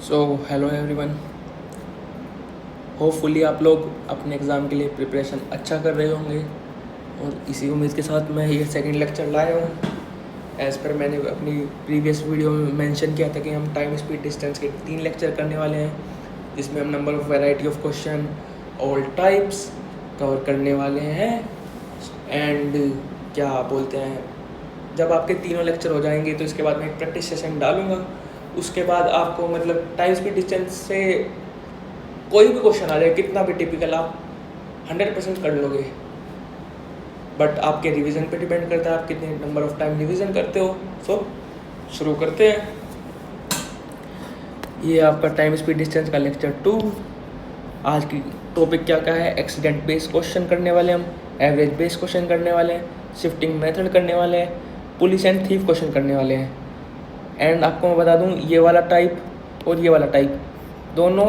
So hello everyone. Hopefully आप लोग अपने एग्ज़ाम के लिए प्रिपरेशन अच्छा कर रहे होंगे और इसी उम्मीद के साथ मैं ये सेकंड लेक्चर लाया हूँ। एज़ पर मैंने अपनी प्रीवियस वीडियो में मेंशन किया था कि हम टाइम स्पीड डिस्टेंस के 3 लेक्चर करने वाले हैं, जिसमें हम number of variety of question all types cover करने वाले हैं। एंड क्या बोलते हैं, जब आपके तीनों लेक्चर हो जाएंगे तो इसके बाद मैं एक प्रैक्टिस सेशन डालूँगा। उसके बाद आपको मतलब टाइम स्पीड डिस्टेंस से कोई भी क्वेश्चन आ जाए, कितना भी टिपिकल, आप 100% कर लोगे। बट आपके रिवीजन पे डिपेंड करता है, आप कितने नंबर ऑफ टाइम रिवीजन करते हो। सो शुरू करते हैं। ये आपका टाइम स्पीड डिस्टेंस का लेक्चर 2। आज की टॉपिक क्या क्या है? एक्सीडेंट बेस्ड क्वेश्चन करने वाले हम, एवरेज बेस्ड क्वेश्चन करने वाले हैं, शिफ्टिंग मेथड करने वाले हैं, पुलिस एंड थीफ क्वेश्चन करने वाले हैं। एंड आपको मैं बता दूं, ये वाला टाइप और ये वाला टाइप दोनों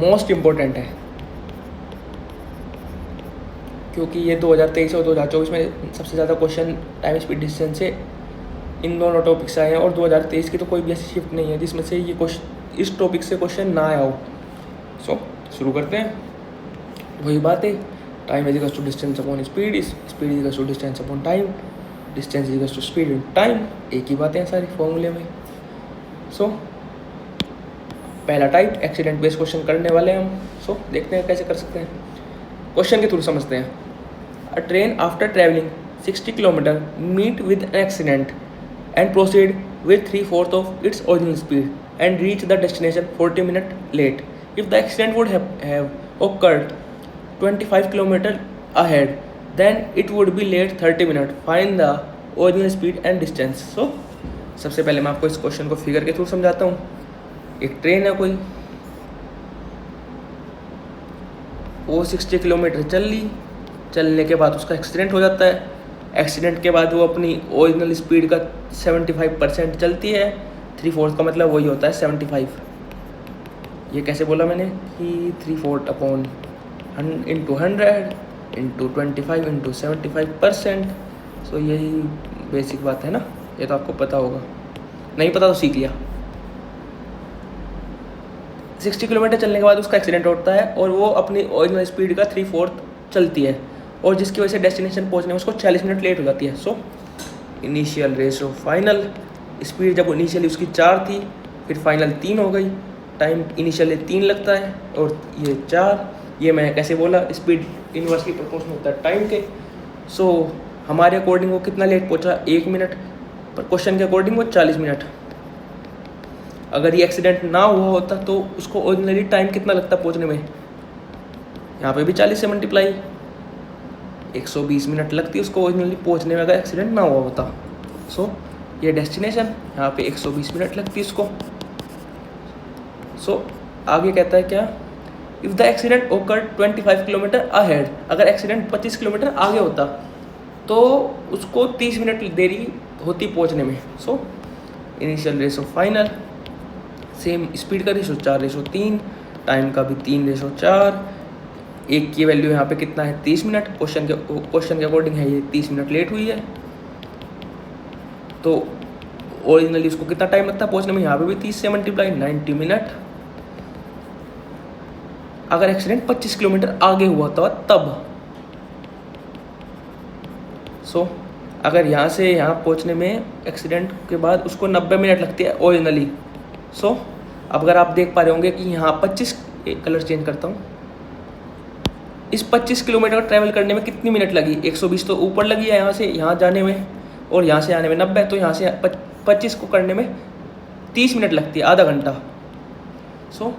मोस्ट इम्पोर्टेंट है, क्योंकि ये 2023 और 2024 में सबसे ज़्यादा क्वेश्चन टाइम स्पीड डिस्टेंस से इन दोनों टॉपिक से आए हैं। और 2023 की तो कोई भी ऐसी शिफ्ट नहीं है जिसमें से ये क्वेश्चन इस टॉपिक से क्वेश्चन ना आया हो। सो शुरू करते हैं। वही बात है, time is equals to distance upon speed, speed is equals to distance upon time, distance is equals to speed in time. एक ही बातें हैं सारी फॉर्मूले में। सो पहला टाइप एक्सीडेंट बेस्ड क्वेश्चन करने वाले हैं हम। सो देखते हैं कैसे कर सकते हैं। क्वेश्चन के थ्रू समझते हैं। A train after travelling 60 kilometre meet with an accident and proceed with 3/4 of its original speed and reach the destination 40 minutes late. If the accident would have occurred 25 kilometers ahead, then it would be late 30 minutes. Find the original speed and distance. So, सबसे पहले मैं आपको इस question को figure के through समझाता हूँ। एक ट्रेन है कोई, वो 60 किलोमीटर चल ली, चलने के बाद उसका एक्सीडेंट हो जाता है। एक्सीडेंट के बाद वो अपनी ओरिजिनल स्पीड का 75% चलती है। 3/4 का मतलब वही होता है 75। ये कैसे बोला मैंने कि 3/4 अपॉन इंटू 100 इंटू 25 इंटू 75%। सो यही बेसिक बात है ना, ये तो आपको पता होगा, नहीं पता तो सीख लिया। 60 किलोमीटर चलने के बाद उसका एक्सीडेंट होता है और वो अपनी ओरिजिनल स्पीड का 3/4 चलती है, और जिसकी वजह से डेस्टिनेशन पहुंचने में उसको 40 मिनट लेट हो जाती है। So initial ratio final speed, जब इनिशियली उसकी 4 थी, फिर फाइनल 3 हो गई। टाइम इनिशियली 3 लगता है और ये 4। ये मैं कैसे बोला, स्पीड इनवर्सली प्रोपोर्शनल होता है टाइम के। सो हमारे अकॉर्डिंग वो कितना लेट पहुंचा? 1 मिनट, पर क्वेश्चन के अकॉर्डिंग वो 40 मिनट। अगर ये एक्सीडेंट ना हुआ होता तो उसको ओरिजिनली टाइम कितना लगता पहुंचने में? यहाँ पे भी 40 से मल्टीप्लाई, 120 मिनट लगती है उसको ओरिजिनली पहुंचने में, अगर एक्सीडेंट ना हुआ होता। सो ये डेस्टिनेशन, यहाँ पे 120 मिनट लगती है उसको। सो आगे कहता है क्या? इफ़ द एक्सीडेंट ओकर 25 किलोमीटर अहेड, अगर एक्सीडेंट 25 किलोमीटर आगे होता तो उसको 30 मिनट देरी होती पहुंचने में। So initial ratio final, same speed का रेशो 4/3, टाइम का भी 3/4। एक की वैल्यू यहाँ पे कितना है? 30 मिनट। क्वेश्चन के अकॉर्डिंग है ये 30 मिनट लेट हुई है, तो ओरिजिनली उसको कितना टाइम लगता है पहुंचने में? यहाँ पे भी 30 से मल्टीप्लाई, 90 मिनट। अगर एक्सीडेंट 25 किलोमीटर आगे हुआ था तब। सो अगर यहाँ से यहाँ पहुंचने में एक्सीडेंट के बाद उसको 90 मिनट लगती है ओरिजिनली। सो अब अगर आप देख पा रहे होंगे कि यहाँ 25, कलर चेंज करता हूँ, इस 25 किलोमीटर ट्रैवल करने में कितनी मिनट लगी? 120 तो ऊपर लगी है यहाँ से यहाँ जाने में, और यहाँ से आने में 90, तो यहाँ से 25 को करने में 30 मिनट लगती है, आधा घंटा। So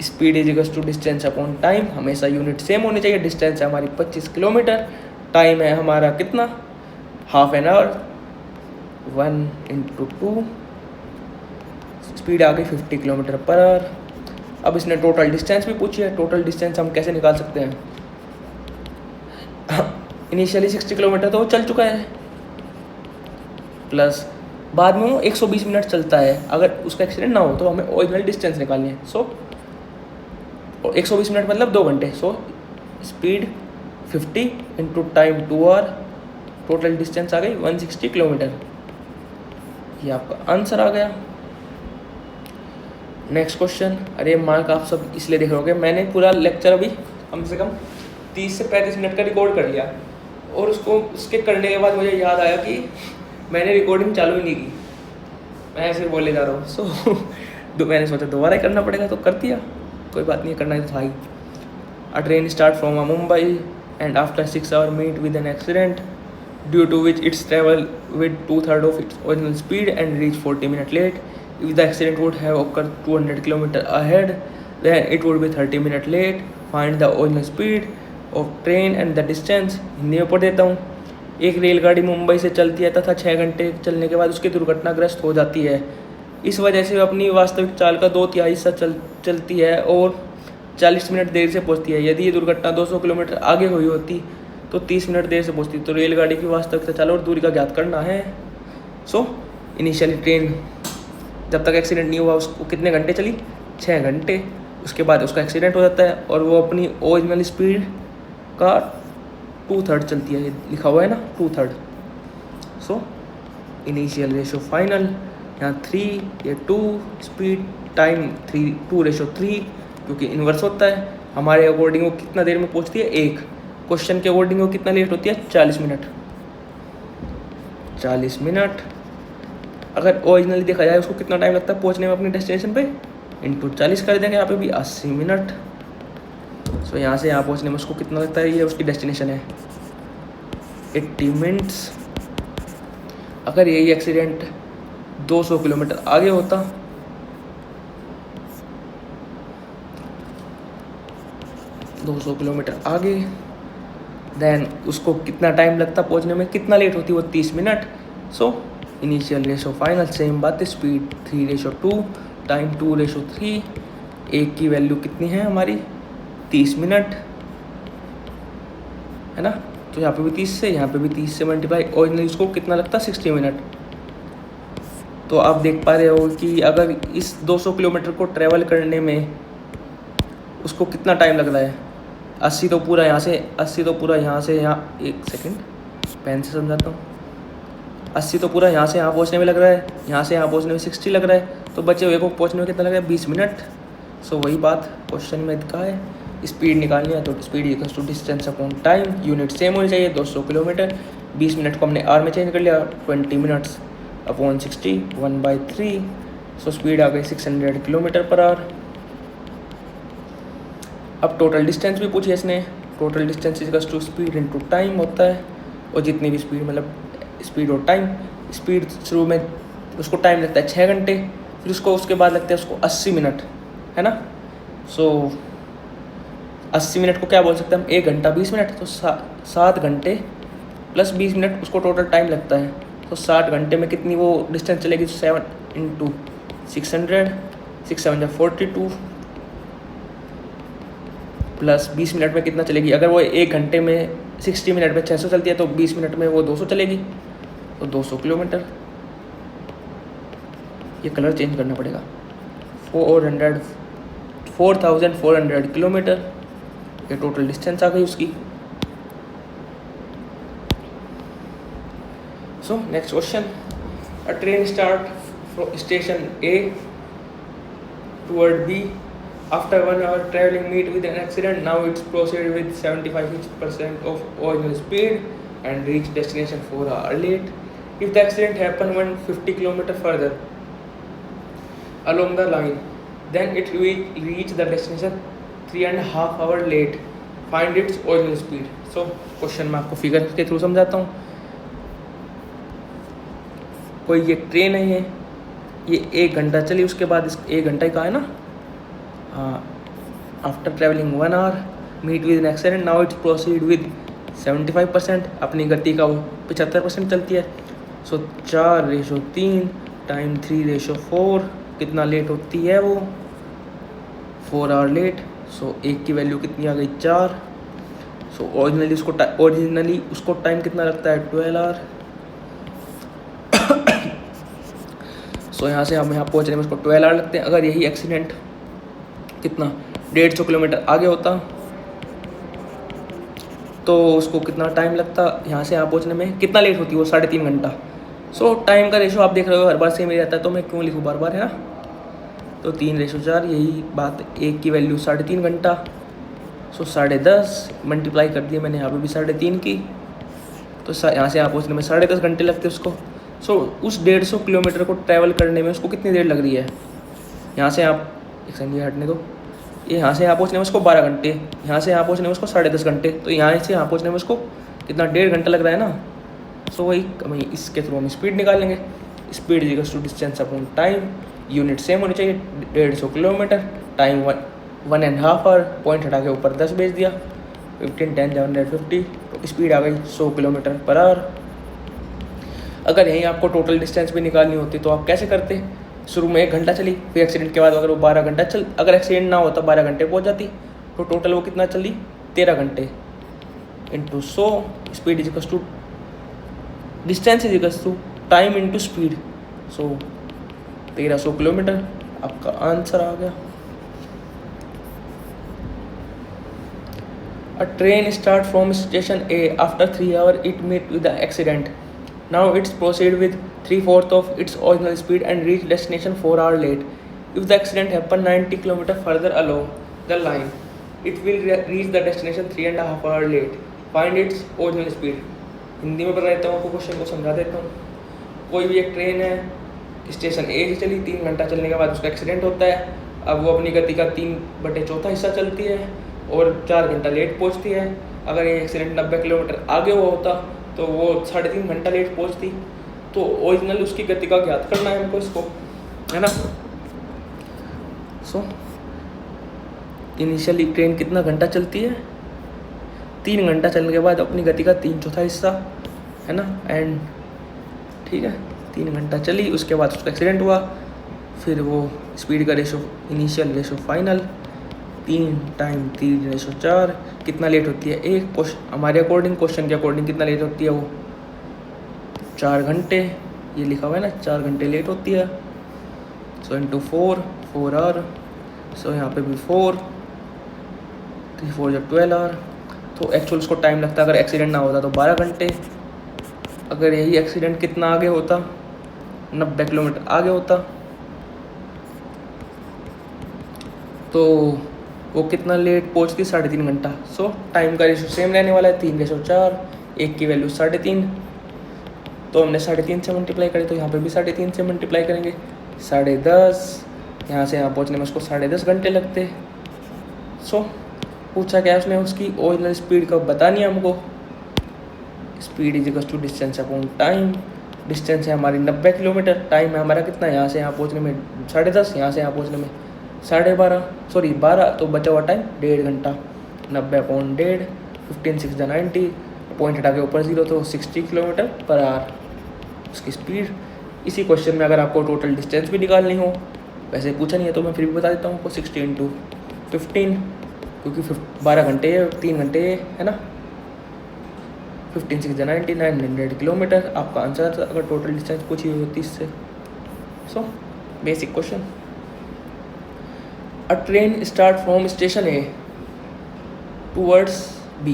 speed is equals to distance upon time, हमेशा यूनिट सेम होनी चाहिए। डिस्टेंस है हमारी 25 किलोमीटर, टाइम है हमारा कितना? Half an hour. 1 × 2, स्पीड आ गई 50 किलोमीटर पर आवर। अब इसने टोटल डिस्टेंस भी पूछी है। टोटल डिस्टेंस हम कैसे निकाल सकते हैं? इनिशियली 60 किलोमीटर तो वो चल चुका है, प्लस बाद में वो 120 मिनट चलता है। अगर उसका एक्सीडेंट ना हो तो हमें ओरिजिनल डिस्टेंस निकालनी है। सो 120 मिनट मतलब 2 घंटे। So speed 50 into time 2 hour, total distance आ गई 160 किलोमीटर। ये आपका आंसर आ गया। Next question. अरे मार्क आप सब इसलिए देख रहे होगे, मैंने पूरा लेक्चर अभी कम से कम 30 से 35 मिनट का रिकॉर्ड कर लिया, और उसके करने के बाद मुझे याद आया कि मैंने रिकॉर्डिंग चालू ही नहीं की, मैं ऐसे बोले जा रहा हूँ। सो मैंने सोचा दोबारा ही करना पड़ेगा, तो कर दिया, कोई बात नहीं, करना ही था ही। A train start from Mumbai and after 6 hours meet with an accident due to which it's travel with 2/3 of its original speed and reach 40 minutes late. If the accident would have occurred 200 kilometers ahead, then it would be 30 minutes late. Find the original speed of train and the distance. Hindi में पढ़ देता हूँ। एक रेलगाड़ी मुंबई से चलती है तथा 6 घंटे चलने के बाद उसकी दुर्घटनाग्रस्त हो जाती है। इस वजह से अपनी वास्तविक चाल का 2/3 हिस्सा चलती है और 40 मिनट देर से पहुंचती है। यदि ये दुर्घटना 200 किलोमीटर आगे हुई होती तो 30 मिनट देर से पहुंचती। तो रेलगाड़ी की वास्तविक चाल और दूरी का ज्ञात करना है। सो इनिशियली ट्रेन जब तक एक्सीडेंट नहीं हुआ उसको कितने घंटे चली, 6 घंटे। उसके बाद उसका एक्सीडेंट हो जाता है और वो अपनी ओरिजिनल स्पीड का 2/3 चलती है, ये लिखा हुआ है ना 2/3। सो इनिशियल रेशो फाइनल, यहाँ 3 या 2 स्पीड टाइम 2:3, क्योंकि इन्वर्स होता है। हमारे अकॉर्डिंग वो कितना देर में पहुँचती है, 1 क्वेश्चन के अकॉर्डिंग वो कितना लेट होती है, 40 मिनट। 40 मिनट अगर ओरिजिनली देखा जाए उसको कितना टाइम लगता है पहुंचने में अपनी डेस्टिनेशन पे, इंटू 40 कर देंगे, यहाँ पे भी 80 मिनट। सो यहाँ से यहाँ पहुंचने में उसको कितना लगता है, ये उसकी डेस्टिनेशन है 80 मिनट्स। अगर यही एक्सीडेंट 200 किलोमीटर आगे होता, आगे, देन उसको कितना टाइम लगता पहुंचने में, कितना लेट होती वो 30 minute. So initial ratio final, same बात है, स्पीड 3:2, टाइम 2:3, एक की वैल्यू कितनी है हमारी 30 मिनट, है ना। तो यहाँ पे भी 30 से, यहाँ पे भी 30 से मल्टीप्लाई, ओरिजिनली उसको कितना लगता 60 मिनट। तो आप देख पा रहे हो कि अगर इस 200 किलोमीटर को ट्रैवल करने में उसको कितना टाइम लग रहा है, 80 तो पूरा यहाँ से, 80 तो पूरा यहाँ से यहाँ, एक सेकेंड पेन से समझाता हूँ, 80 तो पूरा यहाँ से यहाँ पहुँचने में लग रहा है, यहाँ से यहाँ पहुँचने में 60 लग रहा है, तो बचे हुए को पहुँचने में कितना लग रहा है 20 मिनट। सो वही बात क्वेश्चन में कहा है, स्पीड निकालनी है तो speed equals to distance upon time, unit same होनी चाहिए 200 किलोमीटर। 20 मिनट को हमने आर में चेंज कर लिया, 20 मिनट्स अपॉन 60, 1/3। सो स्पीड आ गई 600 किलोमीटर पर आवर। अब टोटल डिस्टेंस भी पूछी इसने, total distance equals to speed into time होता है, और जितनी भी स्पीड मतलब स्पीड और टाइम, स्पीड शुरू में उसको टाइम लगता है 6 घंटे, फिर उसको उसके बाद लगता है उसको 80 मिनट, है ना। सो 80 मिनट को क्या बोल सकते हैं हम, 1 घंटा 20 मिनट, तो 7 घंटे प्लस 20 मिनट उसको टोटल टाइम लगता है। तो 60 घंटे में कितनी वो डिस्टेंस चलेगी, 7 × 600, 6 7 42, प्लस 20 मिनट में कितना चलेगी, अगर वो 1 घंटे में 60 मिनट में 600 चलती है तो 20 मिनट में वो 200 चलेगी, तो 200 किलोमीटर। ये कलर चेंज करना पड़ेगा, 4400 किलोमीटर, ये टोटल डिस्टेंस आ गई उसकी। So next question, a train start from station A toward B after 1 hour traveling meet with an accident. Now it's proceeded with 75% of original speed and reach destination 4 hours late. If the accident happened 150 km further along the line, then it reach the destination 3.5 hours late. Find its original speed. So question मैं आपको figure के through समझाता हूँ। कोई ये train है, ये 1 घंटा चली, उसके बाद इस 1 घंटा ही कहा है ना, after travelling 1 hour meet with an accident, now it's proceed with 75%, अपनी गति का वो 75% चलती है। सो 4:3, टाइम 3:4, कितना लेट होती है वो 4 hours लेट। सो एक की वैल्यू कितनी आ गई 4। सो ओरिजिनली उसको टाइम कितना लगता है 12 hours। सो यहाँ से हम यहाँ पहुँचने में उसको 12 hours लगते हैं। अगर यही एक्सीडेंट कितना 150 किलोमीटर आगे होता तो उसको कितना टाइम लगता यहाँ से यहाँ पहुँचने में, कितना लेट होती वो 3.5 घंटा। सो टाइम का रेशो आप देख रहे हो हर बार सेम ही रहता है, तो मैं क्यों लिखूँ बार बार, है ना। तो 3/4, यही बात, एक की वैल्यू 3.5 घंटा, सो 10.5 मल्टीप्लाई कर दिया मैंने यहाँ पे भी 3.5 की, तो यहाँ से यहाँ पहुँचने में 10.5 घंटे लगते उसको। सो उस 150 किलोमीटर को ट्रैवल करने में उसको कितनी देर लग रही है, यहाँ से आप एक सेकंड ये हटने दो, ये यहाँ से यहाँ पहुँचने में उसको 12 घंटे, यहाँ से यहाँ पहुँचने में उसको 10.5 घंटे, तो यहाँ से यहाँ पहुँचने में उसको कितना 1.5 घंटा लग रहा है ना। सो वही इसके थ्रू हम स्पीड निकालेंगे। Speed equals to distance upon time, unit same होनी चाहिए 150 किलोमीटर, टाइम 1.5 आवर, पॉइंट हटा के ऊपर 10 भेज दिया, 15 10 150, तो स्पीड आ गई 100 किलोमीटर पर आवर। अगर यहीं आपको टोटल डिस्टेंस भी निकालनी होती तो आप कैसे करते, शुरू में 1 घंटा चली, फिर एक्सीडेंट के बाद अगर वो 12 घंटा चल, अगर एक्सीडेंट ना होता 12 घंटे पहुँच जाती, तो टोटल वो कितना चली 13 घंटे into 100, speed equals to distance equals to time into speed, so 1300 kilometre आपका आंसर आ गया। A train start from station A after 3 hours it met with the accident. Now it's proceed with 3/4 of its original speed and reach destination 4 hours late. If the accident happened 90 km further along the line, it will reach the destination 3.5 hours late. Find its original speed. Hindi में बता देता हूँ आपको, question को समझा देता हूँ। कोई भी एक ट्रेन है, स्टेशन ए से चली, 3 घंटा चलने के बाद उसका एक्सीडेंट होता है। अब वो अपनी गति का 3/4 हिस्सा चलती है और 4 घंटा लेट पहुंचती है। अगर ये एक्सीडेंट 90 किलोमीटर आगे हुआ होता तो वो 3.5 घंटा लेट पहुंचती। तो ओरिजिनल उसकी गति का ज्ञात करना है हमको, इसको, है ना। सो इनिशियली ट्रेन कितना घंटा चलती है, 3 घंटा चलने के बाद अपनी गति का 3/4 हिस्सा, है ना। एंड ठीक है, 3 घंटा चली, उसके बाद उसका एक्सीडेंट हुआ, फिर वो स्पीड का ratio, initial ratio final, 3 time 3/4 कितना लेट होती है, एक हमारे अकॉर्डिंग, क्वेश्चन के अकॉर्डिंग कितना लेट होती है वो 4 घंटे, ये लिखा हुआ है ना, 4 घंटे लेट होती है। सो इंटू 4 आवर, सो यहाँ पे भी 4 3 4 जब 12 आवर, तो एक्चुअल उसको टाइम लगता है, अगर एक्सीडेंट ना होता तो 12 घंटे। अगर यही एक्सीडेंट कितना आगे होता, 90 किलोमीटर आगे होता, तो वो कितना लेट पहुंचती, 3.5 घंटा। सो टाइम का रेशो सेम रहने वाला है, 3/4, एक की वैल्यू 3.5, तो हमने 3.5 से मल्टीप्लाई करी, तो यहाँ पे भी 3.5 से मल्टीप्लाई करेंगे, 10.5, यहाँ से यहाँ पहुँचने में उसको 10.5 घंटे लगते। सो पूछा क्या उसने, उसकी ओरिजिनल स्पीड कब बतानी है हमको। Speed is equals to distance upon time, distance है हमारी 90 किलोमीटर, टाइम है हमारा कितना, यहाँ से यहाँ पहुँचने में 10.5, यहाँ से यहाँ पहुँचने में 12, तो बचा हुआ टाइम 1.5 घंटा, 90/1.5, 15 6 90, पॉइंट हटा के ऊपर 0, तो 60 किलोमीटर पर आवर उसकी स्पीड। इसी क्वेश्चन में अगर आपको टोटल डिस्टेंस भी निकालनी हो, वैसे पूछा नहीं है तो मैं फिर भी बता देता हूँ आपको, 60 × 15, क्योंकि 12 घंटे 3 घंटे है ना, 15 6 90, 900 किलोमीटर आपका आंसर था अगर टोटल डिस्टेंस पूछी हुई होती इससे। So basic question. A train start from station A towards B.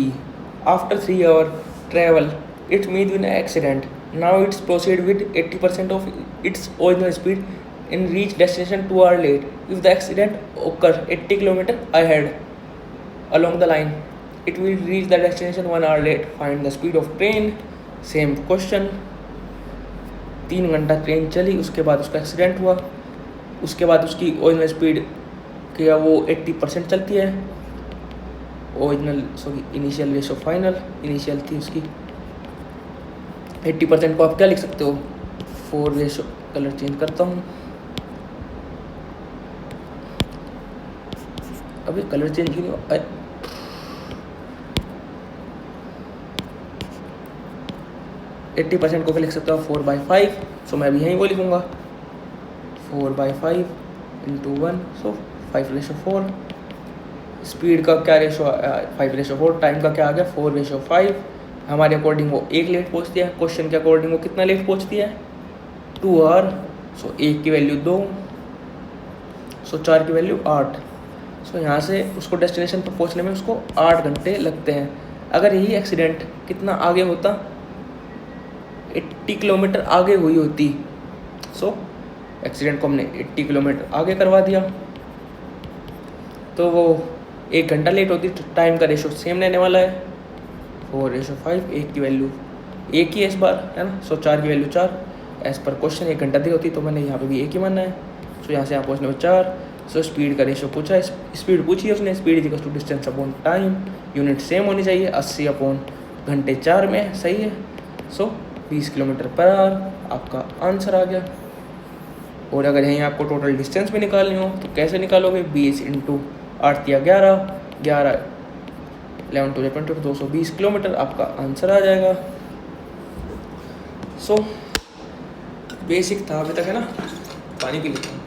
After 3 hour travel, it meet with an accident. Now it's proceed with 80% of its original speed and reach destination 2 hours late. If the accident occur 80 km ahead along the line, it will reach the destination 1 hour late. Find the speed of train. Same question. 3 घंटा train चली, उसके बाद उसका accident हुआ, उसके बाद उसकी original speed क्या वो 80% चलती है, इनिशियल रेशो फाइनल, इनिशियल थी उसकी 80%, को आप क्या लिख सकते हो, 4 रेशो, कलर चेंज करता हूँ, अभी कलर चेंज क्यों नहीं, 80% को क्या लिख सकते हो 4/5, सो मैं भी यहीं वो लिखूँगा 4/5 × 1, सो 5/4। स्पीड का क्या रेशो, 5/4, टाइम का क्या आ गया 4/5। हमारे अकॉर्डिंग वो 1 लेट पहुंचती है, क्वेश्चन के अकॉर्डिंग वो कितना लेट पहुंचती है 2 आवर, सो 1 की वैल्यू 2, सो 4 की वैल्यू 8, सो यहाँ से उसको डेस्टिनेशन पर पहुंचने में उसको 8 घंटे लगते हैं। अगर यही एक्सीडेंट कितना आगे होता, 80 किलोमीटर आगे हुई होती, सो एक्सीडेंट को हमने 80 किलोमीटर आगे करवा दिया, तो वो 1 घंटा लेट होती, तो टाइम का रेशो सेम रहने वाला है 4:5, एक की वैल्यू एक ही है इस बार, है ना। सो 4 की वैल्यू 4, एज पर क्वेश्चन 1 घंटा दी होती तो मैंने यहाँ पे भी एक ही मानना है। सो यहाँ से यहाँ पहुँचने में 4। सो स्पीड का रेशो पूछा, स्पीड पूछी है उसने, speed equal to distance upon time, unit same होनी चाहिए, 80 अपॉन घंटे 4 में, सही है। सो 20 किलोमीटर पर आवर आपका आंसर आ गया। और अगर यहीं आपको टोटल डिस्टेंस भी निकालनी हो तो कैसे निकालोगे, 20 इंटू 8 या 11, 11 2 20, 220 किलोमीटर आपका आंसर आ जाएगा। सो बेसिक था अभी तक, है ना। पानी पी लेता हूँ।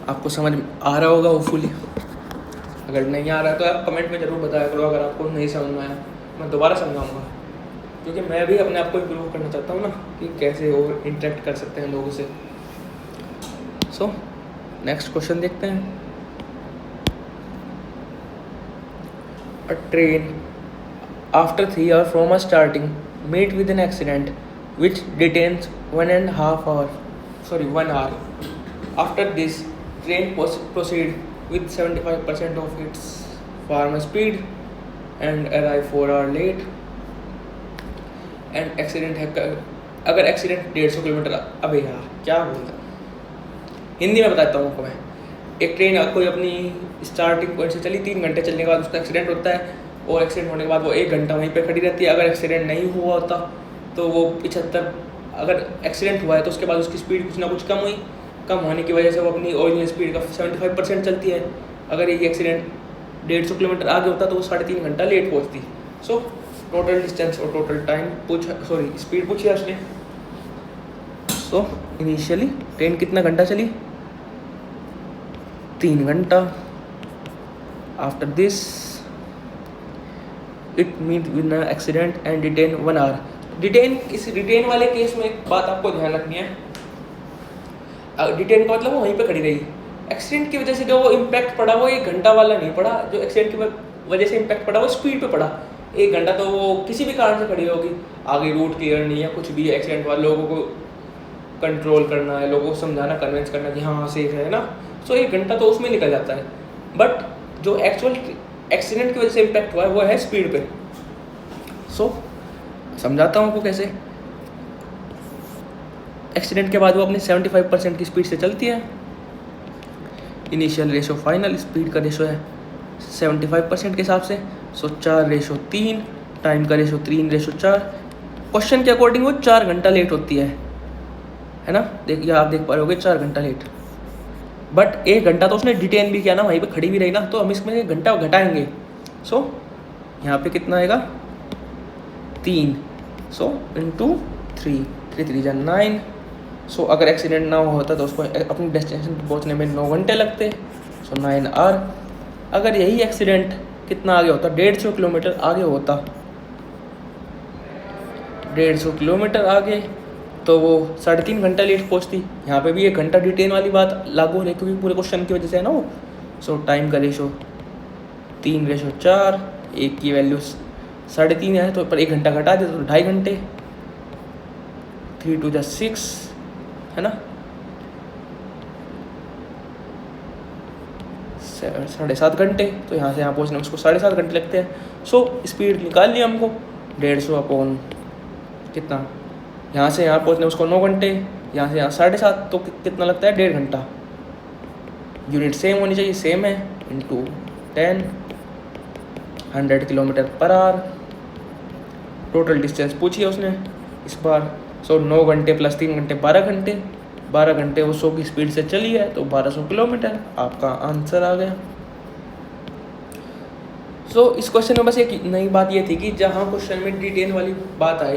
आपको समझ आ रहा होगा होपफुली, अगर नहीं आ रहा है तो आप कमेंट में ज़रूर बताया करो। अगर आपको नहीं समझ में आया मैं दोबारा समझाऊंगा, क्योंकि मैं भी अपने आप को इम्प्रूव करना चाहता हूँ ना, कि कैसे वो इंटरेक्ट कर सकते हैं लोगों से। सो नेक्स्ट क्वेश्चन देखते हैं। A train after 3 hours from a starting meet with an accident which detains 1.5 hour, 1 hour. After this, train proceed with 75% of its former speed and arrive 4 hour late. And accident है, अगर accident 150 kilometre, अबे यार क्या बोलता, हिंदी में बताता हूँ आपको मैं। एक ट्रेन कोई अपनी स्टार्टिंग पॉइंट से चली, 3 घंटे चलने के बाद उसका एक्सीडेंट होता है, और एक्सीडेंट होने के बाद वो 1 घंटा वहीं पे खड़ी रहती है। अगर एक्सीडेंट नहीं हुआ होता तो वो 75, अगर एक्सीडेंट हुआ है तो उसके बाद उसकी स्पीड कुछ ना कुछ कम होने की वजह से वो अपनी ओरिजिनल स्पीड का 75% चलती है। अगर ये एक्सीडेंट 150 किलोमीटर आगे होता तो वो 3.5 घंटा लेट पहुँचती। सो टोटल डिस्टेंस और टोटल टाइम स्पीड पूछी है उसने। सो इनिशियली ट्रेन कितना घंटा चली, 3 घंटा। After this it meet with accident and detain 1 hour। Detain वाले केस में एक बात आपको ध्यान रखनी है, डिटेन का मतलब वो वहीं पे खड़ी रही। एक्सीडेंट की वजह से जो वो इम्पैक्ट पड़ा वो 1 घंटा वाला नहीं पड़ा, जो एक्सीडेंट की वजह से इम्पैक्ट पड़ा वो स्पीड पे पड़ा। 1 घंटा तो वो किसी भी कारण से खड़ी होगी, आगे रूट क्लियर नहीं है, कुछ भी एक्सीडेंट वाले लोगों को कंट्रोल करना है, लोगों को समझाना, कन्विंस करना कि हाँ सेफ है ना। सो 1 घंटा तो उसमें निकल जाता है, बट जो एक्चुअल एक्सीडेंट की वजह से इम्पैक्ट हुआ है वो है स्पीड पे। सो समझाता हूँ आपको कैसे। एक्सीडेंट के बाद वो अपनी 75% की स्पीड से चलती है। इनिशियल रेशो फाइनल, स्पीड का रेशो है 75% के हिसाब से। सो 4:3, टाइम का रेशो 3:4। क्वेश्चन के अकॉर्डिंग वो 4 घंटा लेट होती है ना। देखिए आप देख पा रहे होगे 4 घंटा लेट, बट 1 घंटा तो उसने डिटेन भी किया ना, वहीं पे खड़ी भी रही ना, तो हम इसमें 1 घंटा घटाएंगे। सो यहाँ पे कितना आएगा, 3। सो इंटू 3, 3 जा 9। सो अगर एक्सीडेंट ना हुआ होता तो उसको अपनी डेस्टिनेशन पर पहुँचने में 9 घंटे लगते। सो 9 hour। अगर यही एक्सीडेंट कितना आगे होता, 150 किलोमीटर आगे होता, 150 किलोमीटर आगे, तो वो 3.5 घंटा लेट पहुँचती। यहाँ पे भी 1 घंटा डिटेन वाली बात लागू हो रही है, क्योंकि पूरे क्वेश्चन की वजह से है ना वो। सो टाइम का रेशो 3:4, एक की वैल्यू 3.5 है, तो पर 1 घंटा घटा दे तो 2.5 घंटे, 3 2 जा 6, है ना, 7.5 घंटे। तो यहाँ से यहाँ पहुँचने में उसको 7.5 घंटे लगते हैं। सो स्पीड निकाल लिया हमको, 150 अपॉन कितना, यहाँ से यहाँ पहुँचने उसको 9 घंटे, यहाँ से यहाँ 7.5, तो कितना लगता है, 1.5 घंटा। यूनिट सेम होनी चाहिए, सेम है, into 10, 100 kilometre per our. Total distance पूछी है उसने इस बार। सो 9 घंटे प्लस 3 घंटे 12 घंटे, 12 घंटे वो 100 की स्पीड से चली है, तो 1200 किलोमीटर आपका आंसर आ गया। सो इस क्वेश्चन में बस एक नई बात ये थी कि जहाँ क्वेश्चन में डिटेन वाली बात आए,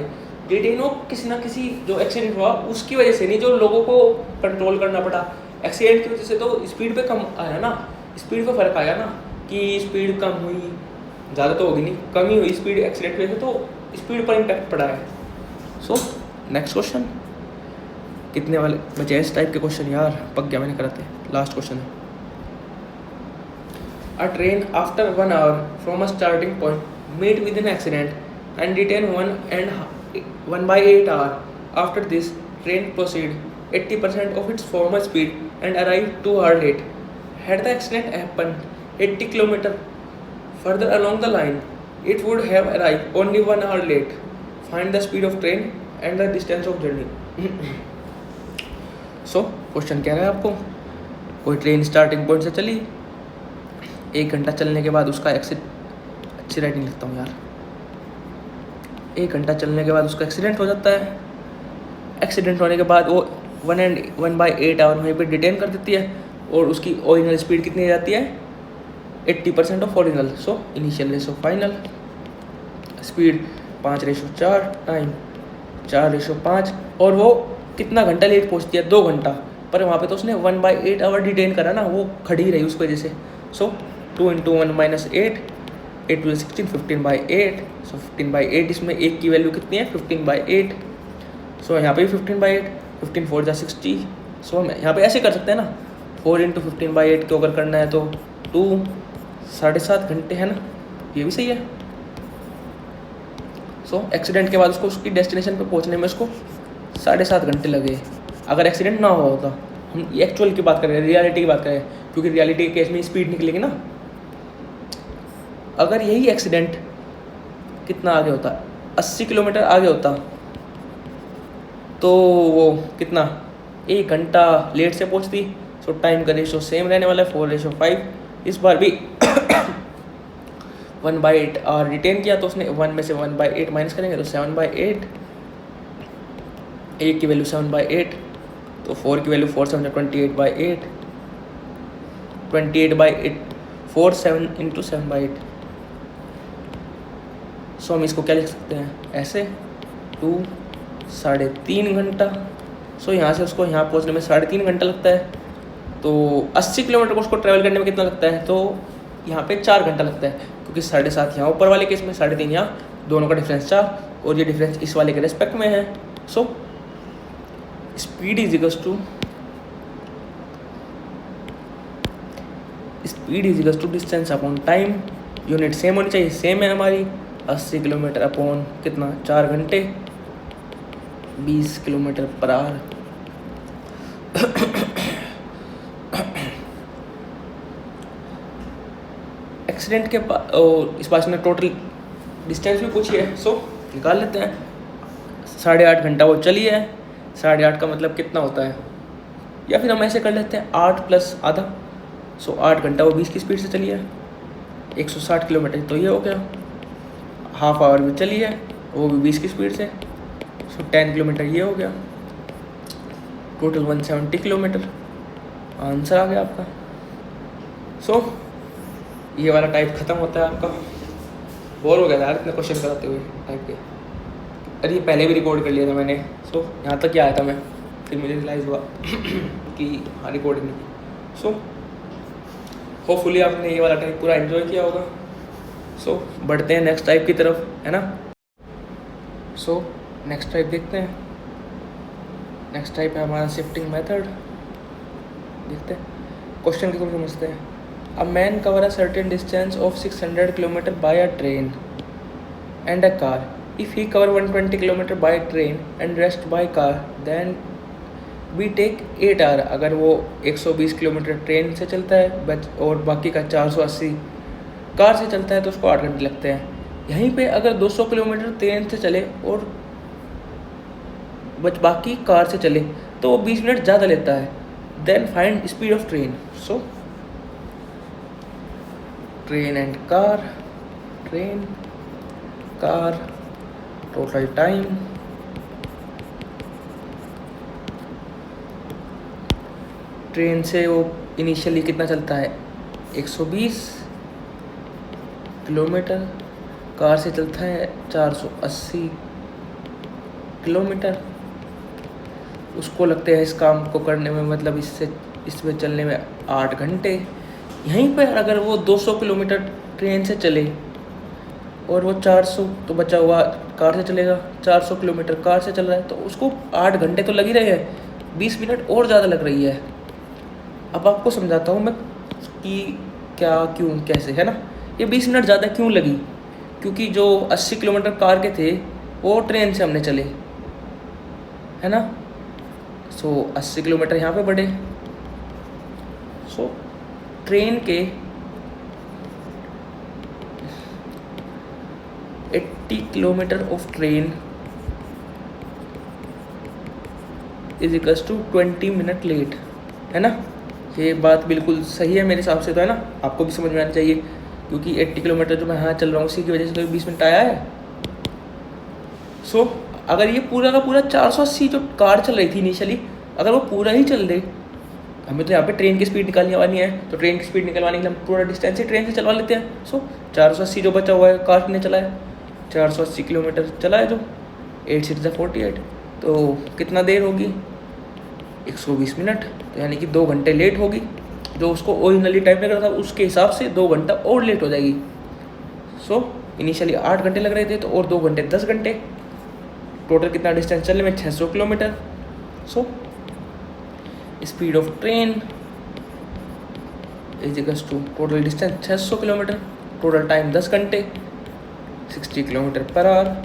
डिटेन हो किसी ना किसी जो एक्सीडेंट हुआ उसकी वजह से नहीं, जो लोगों को कंट्रोल करना पड़ा। एक्सीडेंट की वजह से तो स्पीड पे कम आया ना, स्पीड पे फ़र्क आया ना, कि स्पीड कम हुई, ज़्यादा तो होगी नहीं, कम ही हुई स्पीड एक्सीडेंट की वजह से, तो स्पीड पर इम्पैक्ट पड़ा है। सो नेक्स्ट क्वेश्चन, कितने वाले बचे इस टाइप के क्वेश्चन, यार पक गया मैंने कराते। लास्ट क्वेश्चन है, a train after 1 hour from a starting point meet with an accident and detain 1/8 hour. After this, train proceed 80% of its former speed and arrived 2 hours late. Had the accident happened 80 km further along the line, it would have arrived only 1 hour late. Find the speed of train and the distance of journey. So question कह रहा है आपको, कोई train starting point से चली, 1 घंटा चलने के बाद उसका अच्छी राइटिंग लिखता हूँ यार, 1 घंटा चलने के बाद उसका एक्सीडेंट हो जाता है। एक्सीडेंट होने के बाद वो 1/8 आवर वहीं पे डिटेन कर देती है और उसकी ओरिजिनल स्पीड कितनी जाती है 80% of original. So initial ratio final, speed 5:4, time 4:5, और वो कितना घंटा लेट पहुंचती है 2 घंटा, पर वहाँ पे तो उसने 1/8 आवर डिटेन करा ना, वो खड़ी रही उस वजह से। सो 2 × 1 - 8, 8 × 16, 15/8। सो 15/8, इसमें 1 की वैल्यू कितनी है 15/8। सो यहाँ पे भी 15/8, 15 4 × 60। सो हम यहाँ पे ऐसे कर सकते हैं ना, 4 × 15/8 को अगर करना है तो 2 7.5 घंटे है ना, ये भी सही है। सो एक्सीडेंट के बाद उसको उसकी डेस्टिनेशन पे पहुंचने में उसको 7.5 घंटे लगे। अगर एक्सीडेंट ना हुआ होता, हम एक्चुअल की बात कर रहे हैं, रियलिटी की बात कर रहे हैं, क्योंकि रियलिटी के केस में स्पीड निकलेगी ना। अगर यही एक्सीडेंट कितना आगे होता, 80 किलोमीटर आगे होता, तो वो कितना 1 घंटा लेट से पहुंचती। सो टाइम का रेशो सेम रहने वाला है, 4:5। इस बार भी 1/8 आवर रिटेन किया, तो उसने 1 में से 1/8 माइनस करेंगे तो 7/8, 1 की वैल्यू 7/8, तो 4 की वैल्यू 4 7 28/8, 28/8, 4 7 × 7/8। सो हम इसको क्या लिख सकते हैं ऐसे, 2 3.5 घंटा। सो यहाँ से उसको यहाँ पहुँचने में 3.5 घंटा लगता है, तो 80 किलोमीटर को उसको ट्रैवल करने में कितना लगता है, तो यहाँ पे 4 घंटा लगता है, क्योंकि 7.5 यहाँ ऊपर वाले केस में, 3.5 यहाँ, दोनों का डिफरेंस 4, और ये डिफरेंस इस वाले के रेस्पेक्ट में है। So speed is equals to distance upon time. Unit same होनी चाहिए, सेम है हमारी, 80 किलोमीटर अपॉन कितना 4 घंटे, 20 किलोमीटर पर आवर। एक्सीडेंट के इस बात में टोटल डिस्टेंस भी पूछी है, सो निकाल लेते हैं। 8.5 घंटा वो चली है, 8.5 का मतलब कितना होता है, या फिर हम ऐसे कर लेते हैं 8 + आधा। सो 8 घंटा वो 20 की स्पीड से चली है, 160 किलोमीटर, तो ये हो गया। हाफ आवर भी चली है, वो भी 20 की स्पीड से, सो 10 किलोमीटर ये हो गया, टोटल 170 किलोमीटर। आंसर आ गया आपका। सो ये वाला टाइप ख़त्म होता है आपका। बोर हो गया था यार इतने क्वेश्चन कराते हुए टाइप के। अरे ये पहले भी रिकॉर्ड कर लिया था मैंने, सो यहाँ तक क्या आया था मैं, फिर मुझे रियलाइज़ हुआ कि हाँ रिकॉर्डिंग नहीं की। सो होपफुली आपने ये वाला टाइप पूरा एंजॉय किया होगा। सो बढ़ते हैं नेक्स्ट टाइप की तरफ, है ना। सो नेक्स्ट टाइप देखते हैं। नेक्स्ट टाइप है हमारा शिफ्टिंग मेथड। देखते हैं क्वेश्चन को समझते हैं। A man cover a certain distance of 600 km by a train and a car. If he cover 120 km by train and rest by car, then we take 8 hour. अगर वो 120 kilometre train से चलता है और बाकी का 480 कार से चलता है, तो उसको 8 घंटे लगते हैं। यहीं पे अगर 200 किलोमीटर ट्रेन से चले और बाकी कार से चले, तो वो 20 मिनट ज़्यादा लेता है। Then find speed of train. So train and car, train, car, total time, train से वो इनिशियली कितना चलता है 120 किलोमीटर, कार से चलता है 480 किलोमीटर। उसको लगते हैं इस काम को करने में, मतलब इसमें चलने में 8 घंटे। यहीं पर अगर वो 200 किलोमीटर ट्रेन से चले और वो 400 तो बचा हुआ कार से चलेगा, 400 किलोमीटर कार से चल रहा है, तो उसको 8 घंटे तो लग ही रहे हैं, 20 मिनट और ज़्यादा लग रही है। अब आपको समझाता हूँ मैं कि क्या क्यों कैसे, है ना। ये 20 मिनट ज़्यादा क्यों लगी, क्योंकि जो 80 किलोमीटर कार के थे और ट्रेन से हमने चले, है ना। सो 80 किलोमीटर यहाँ पे बढ़े। सो ट्रेन के 80 kilometre of train is equals to 20 minute late, है ना। ये बात बिल्कुल सही है मेरे हिसाब से, तो है ना, आपको भी समझ में आना चाहिए, क्योंकि 80 किलोमीटर जो मैं यहाँ चल रहा हूँ उसी की वजह से तो 20 मिनट आया है। सो अगर ये पूरा का पूरा 480 जो कार चल रही थी इनिशियली, अगर वो पूरा ही चल दे, हमें तो यहाँ पे ट्रेन की स्पीड निकालनी है, तो ट्रेन की स्पीड निकलवाने के लिए हम पूरा डिस्टेंस ही ट्रेन से चलवा लेते हैं। सो 480 जो बचा हुआ है कार ने चलाया, 480 किलोमीटर चला है जो 8 6 48, तो कितना देर होगी, 120 मिनट, तो यानी कि 2 घंटे लेट होगी। जो उसको ओरिजिनली टाइम लग रहा था उसके हिसाब से 2 घंटा और लेट हो जाएगी। सो इनिशियली 8 घंटे लग रहे थे, तो और 2 घंटे 10 घंटे, टोटल कितना डिस्टेंस चलने में 600 kilometre. So speed of train is equals to total distance 600 kilometre, total time 10 घंटे, 60 किलोमीटर पर आवर।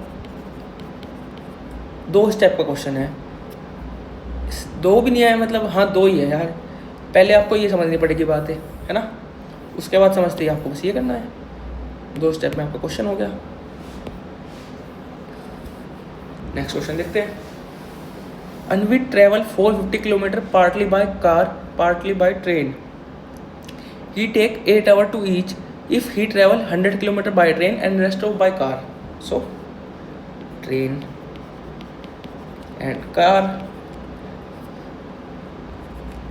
2 स्टेप का क्वेश्चन है, 2 भी नहीं आया, मतलब हाँ 2 ही है यार। पहले आपको ये समझनी पड़ेगी बात है ना, उसके बाद समझते ही आपको बस ये करना है। 2 स्टेप में आपका क्वेश्चन हो गया। नेक्स्ट क्वेश्चन देखते हैं। Anvit travel 450 kilometre partly by car partly by train, he take 8 hour to each if he travel 100 kilometre by train and rest of by car. So train and car,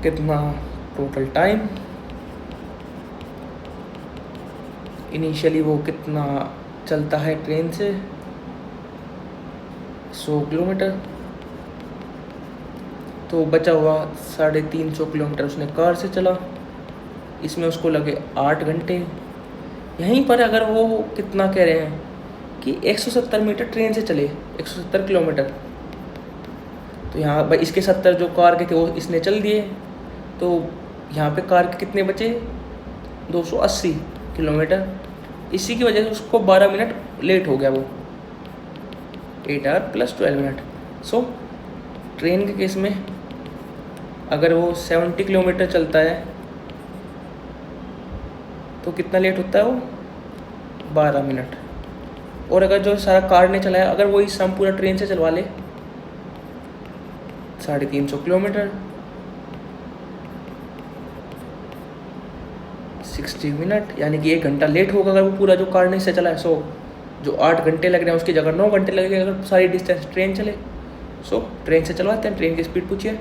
कितना total time, initially वो कितना चलता है train से 100 kilometre, तो बचा हुआ 350 kilometre उसने कार से चला, इसमें उसको लगे 8 घंटे। यहीं पर अगर वो कितना कह रहे हैं कि 170 मीटर ट्रेन से चले, 170 किलोमीटर, तो यहाँ भाई इसके 70 जो कार के थे वो इसने चल दिए, तो यहाँ पे कार के कितने बचे 280 किलोमीटर। इसी की वजह से उसको 12 मिनट लेट हो गया वो, 8 hour plus 12 minute. So train के केस में अगर वो 70 किलोमीटर चलता है तो कितना लेट होता है वो 12 मिनट। और अगर जो सारा कार ने चलाया, अगर वही सम पूरा ट्रेन से चलवा ले 350 किलोमीटर, 60 मिनट, यानी कि 1 घंटा लेट होगा अगर वो पूरा जो कार ने से चला है। सो जो 8 घंटे लग रहे हैं उसकी जगह 9 घंटे लगेंगे अगर सारी डिस्टेंस ट्रेन चले। सो ट्रेन से चलवाते हैं, ट्रेन की स्पीड पूछिए,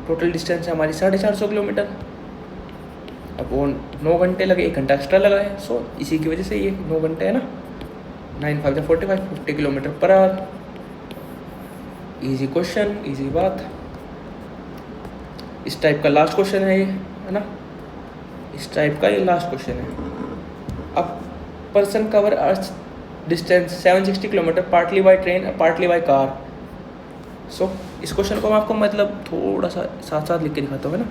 टोटल डिस्टेंस है हमारी 450 किलोमीटर, अब वो 9 घंटे लगे, 1 घंटा एक्स्ट्रा लगा है। सो इसी की वजह से ये 9 घंटे है ना, 9 5 45, 50 kilometre per our. Easy question, easy बात। इस टाइप का लास्ट क्वेश्चन है ये, है ना, इस टाइप का ये लास्ट क्वेश्चन है। अब person cover earth distance 760 kilometre partly by train partly by car. So इस क्वेश्चन को मैं आपको मतलब थोड़ा सा साथ साथ लिख के दिखाता हूँ, है ना।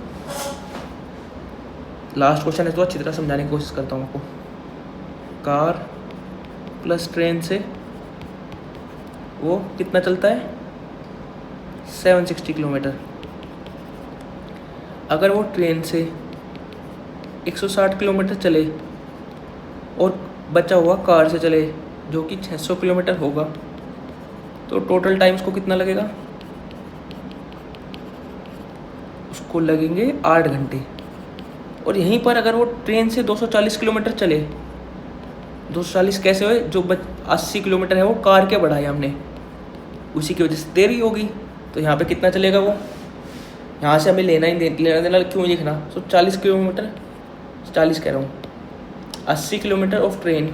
लास्ट क्वेश्चन है तो अच्छी तरह समझाने की कोशिश करता हूँ आपको। कार प्लस ट्रेन से वो कितना चलता है 760 किलोमीटर। अगर वो ट्रेन से 160 किलोमीटर चले और बचा हुआ कार से चले जो कि 600 किलोमीटर होगा, तो टोटल टाइम उसको कितना लगेगा, उसको लगेंगे 8 घंटे। और यहीं पर अगर वो ट्रेन से 240 किलोमीटर चले, 240 कैसे हुए, जो 80 किलोमीटर है वो कार के बढ़ाए हमने, उसी की वजह से देरी होगी। तो यहाँ पे कितना चलेगा वो, यहाँ से हमें लेना देना क्यों लिखना। सो 40 किलोमीटर, 40 कह रहा हूँ, 80 किलोमीटर ऑफ ट्रेन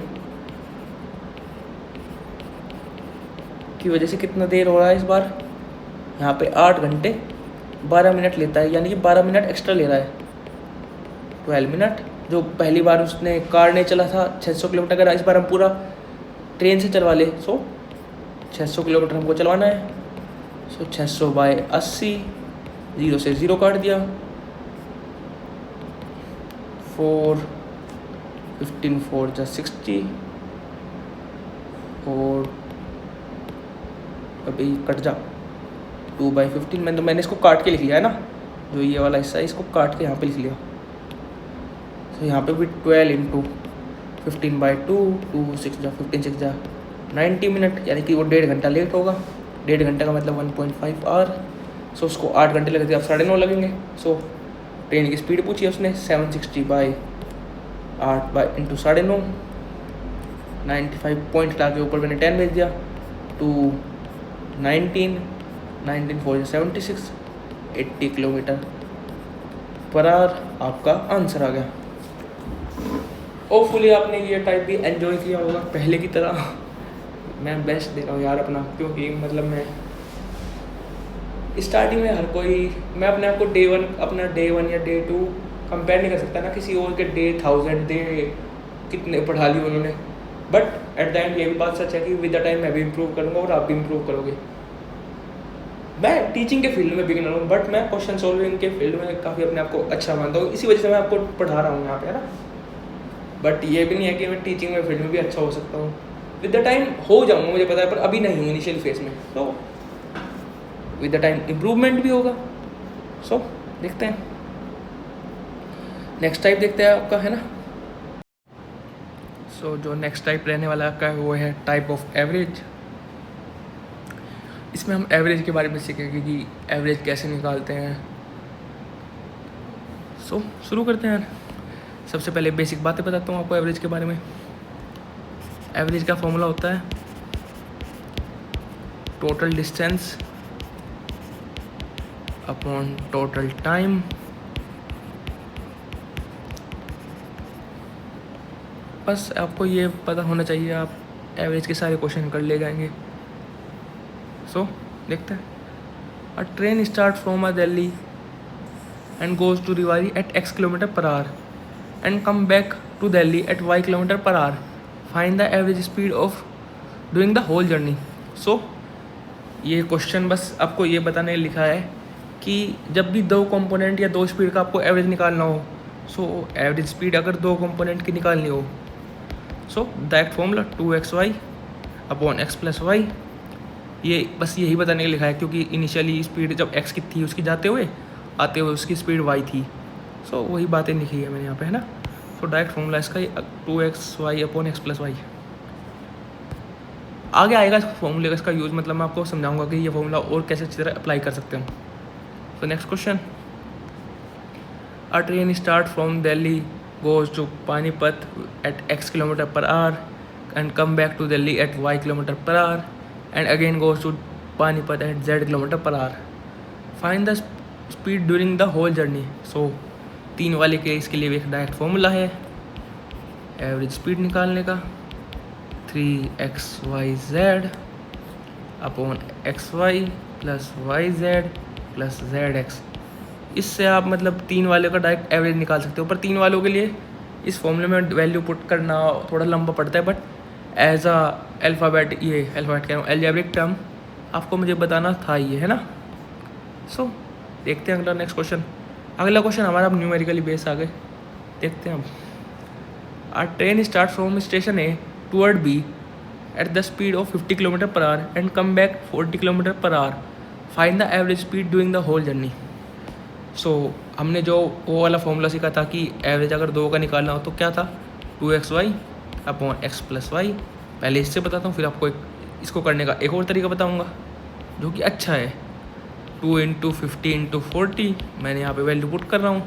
की वजह से कितना देर हो रहा है इस बार, यहाँ पे 8 घंटे 12 मिनट लेता है, यानी कि 12 मिनट एक्स्ट्रा ले रहा है, 12 मिनट। जो पहली बार उसने कार ने चला था 600 किलोमीटर, अगर इस बार हम पूरा ट्रेन से चलवा ले, सो 600 किलोमीटर हमको चलवाना है। सो 600 बाय 80, 0 से 0 काट दिया, 4 15 4 जा 60, और पे ही कट जा, 2/15 मैंने इसको काट के लिख लिया है ना, जो ये वाला हिस्सा है इसको काट के यहाँ पे लिख लिया। तो यहाँ पे भी 12 इंटू 15/2, 2 6 जा 15 6 जा 90 मिनट, यानी कि वो 1.5 घंटा लेट होगा। 1.5 घंटे का मतलब 1.5 आवर। सो उसको 8 घंटे लगते, अब 9:30 लगेंगे। सो ट्रेन की स्पीड पूछी है उसने 760/8 इंटू 9.5, 95 पॉइंट ला के ऊपर मैंने 10 भेज दिया, 19 4 76, 80 किलोमीटर पर आवर आपका आंसर आ गया। होपफुली आपने ये टाइप भी एंजॉय किया होगा पहले की तरह। मैं बेस्ट दे रहा हूँ यार अपना, क्योंकि मतलब मैं स्टार्टिंग में हर कोई, मैं अपने आप को अपना डे 1 या डे 2 कंपेयर नहीं कर सकता ना किसी और के डे 1000 डे कितने पढ़ा लिए उन्होंने। बट एट द एंड ये भी बात सच है कि विद द टाइम मैं भी इम्प्रूव करूँगा और आप भी इम्प्रूव करोगे। मैं टीचिंग के फील्ड में बिगिनर हूँ, बट मैं क्वेश्चन सॉल्विंग के फील्ड में काफ़ी अपने आप को अच्छा मानता हूँ, इसी वजह से मैं आपको पढ़ा रहा हूँ यहाँ पे, है ना। बट ये भी नहीं है कि मैं टीचिंग में फील्ड में भी अच्छा हो सकता हूँ, विद द टाइम हो जाऊँगा मुझे पता है, पर अभी नहीं हूँ इनिशियल फेज में। तो विद द टाइम इम्प्रूवमेंट भी होगा। सो देखते हैं, नेक्स्ट टाइप देखते हैं आपका, है ना। सो जो नेक्स्ट टाइप रहने वाला आपका है वो है टाइप ऑफ एवरेज। इसमें हम एवरेज के बारे में सीखेंगे कि एवरेज कैसे निकालते हैं। सो शुरू करते हैं। सबसे पहले बेसिक बातें बताता हूँ आपको एवरेज के बारे में। एवरेज का फॉर्मूला होता है total distance upon total time बस आपको ये पता होना चाहिए, आप एवरेज के सारे क्वेश्चन कर ले जाएंगे। सो देखते हैं। A train start from a Delhi and goes to Rewari at x kilometre per hour and come back to Delhi at y kilometre per hour, find the average speed of doing the whole journey. So ये question बस आपको ये बताने लिखा है कि जब भी दो कंपोनेंट या दो स्पीड का आपको एवरेज निकालना हो, सो एवरेज स्पीड अगर दो कंपोनेंट की निकालनी हो, so that formula 2xy upon x plus y, ये बस यही बताने के लिखा है, क्योंकि इनिशियली स्पीड जब x की थी उसकी जाते हुए आते हुए उसकी स्पीड y थी। सो वही बातें लिखी है मैंने यहाँ पे, है ना। सो डायरेक्ट फॉर्मूला इसका 2xy upon x plus Y. आगे आएगा इस फॉर्मूले का इसका यूज़, मतलब मैं आपको समझाऊंगा कि ये फॉर्मूला और कैसे अच्छी तरह अप्लाई कर सकते हैं। So next question. A train start from Delhi goes to Panipat at x kilometre per hour and come back to Delhi at y kilometre per hour and again goes to Panipat at z kilometre per hour, find the speed during the whole journey. So 3 वाले के इसके लिए एक direct formula है average speed निकालने का, 3xyz upon xy plus yz plus zx। इससे आप मतलब 3 वाले का डायरेक्ट एवरेज निकाल सकते हो, पर 3 वालों के लिए इस फॉर्मूले में वैल्यू पुट करना थोड़ा लंबा पड़ता है, बट एज अ अल्फ़ाबेट कह रहा हूँ एल्जेब्रिक टर्म आपको मुझे बताना था ये, है ना। सो देखते हैं अगला नेक्स्ट क्वेश्चन। अगला क्वेश्चन हमारा अब न्यूमेरिकली बेस आ गए, देखते हैं अब। A train start from station A toward B at the speed of 50 kilometre per hour and come back 40 kilometre per hour, find the average speed doing the whole journey. So हमने जो वो वाला formula सीखा था कि average अगर 2 का निकालना हो तो क्या था, 2xy upon x plus Y. पहले इससे बताता हूँ, फिर आपको इसको करने का एक और तरीका बताऊँगा जो कि अच्छा है। 2 इंटू 50 इंटू 40, मैंने यहाँ पे वैल्यू पुट कर रहा हूँ।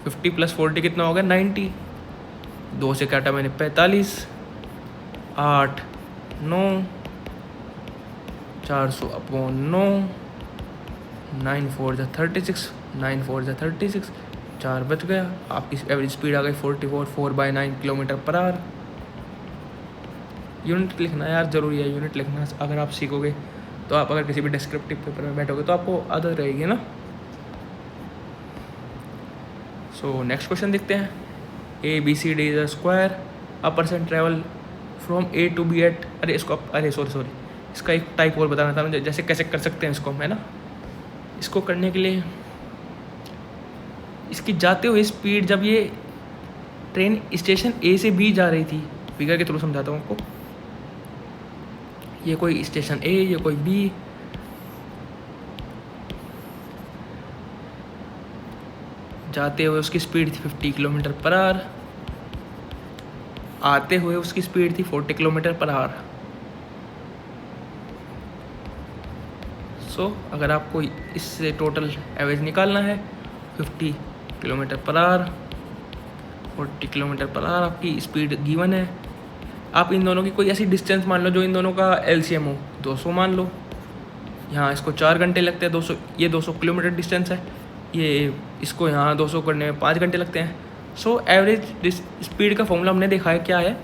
50 प्लस 40 कितना हो गया, 90। 2 से काटा मैंने 45, 8 9 400 अपॉन 9, 9 4 जा 36, 9 4 जा 36, 4 बच गया। आपकी एवरेज स्पीड आ गई 44 4/9 किलोमीटर पर आवर। यूनिट लिखना यार ज़रूरी है, यूनिट लिखना अगर आप सीखोगे तो आप अगर किसी भी डिस्क्रिप्टिव पेपर में बैठोगे तो आपको आदत रहेगी ना। सो नेक्स्ट क्वेश्चन देखते हैं। ABCD is a square, a person travel from A to B at, sorry इसका एक टाइप और बताना था मुझे, जैसे कैसे कर सकते हैं इसको, है ना। इसको करने के लिए इसकी जाते हुए स्पीड, जब ये ट्रेन स्टेशन A से B जा रही थी, फिगर के थ्रू समझाता हूँ आपको। ये कोई स्टेशन A, ये कोई B, जाते हुए उसकी स्पीड थी 50 किलोमीटर पर आवर, आते हुए उसकी स्पीड थी 40 किलोमीटर पर आवर। सो अगर आपको इससे टोटल एवरेज निकालना है, 50 kilometre per our 40 kilometre per our आपकी स्पीड गिवन है। आप इन दोनों की कोई ऐसी डिस्टेंस मान लो जो इन दोनों का एलसीएम हो, 200 मान लो। यहाँ इसको 4 घंटे लगते हैं, 200 ये 200 किलोमीटर डिस्टेंस है, ये इसको यहाँ 200 करने में 5 घंटे लगते हैं। सो एवरेज स्पीड का फॉर्मूला हमने देखा है क्या है,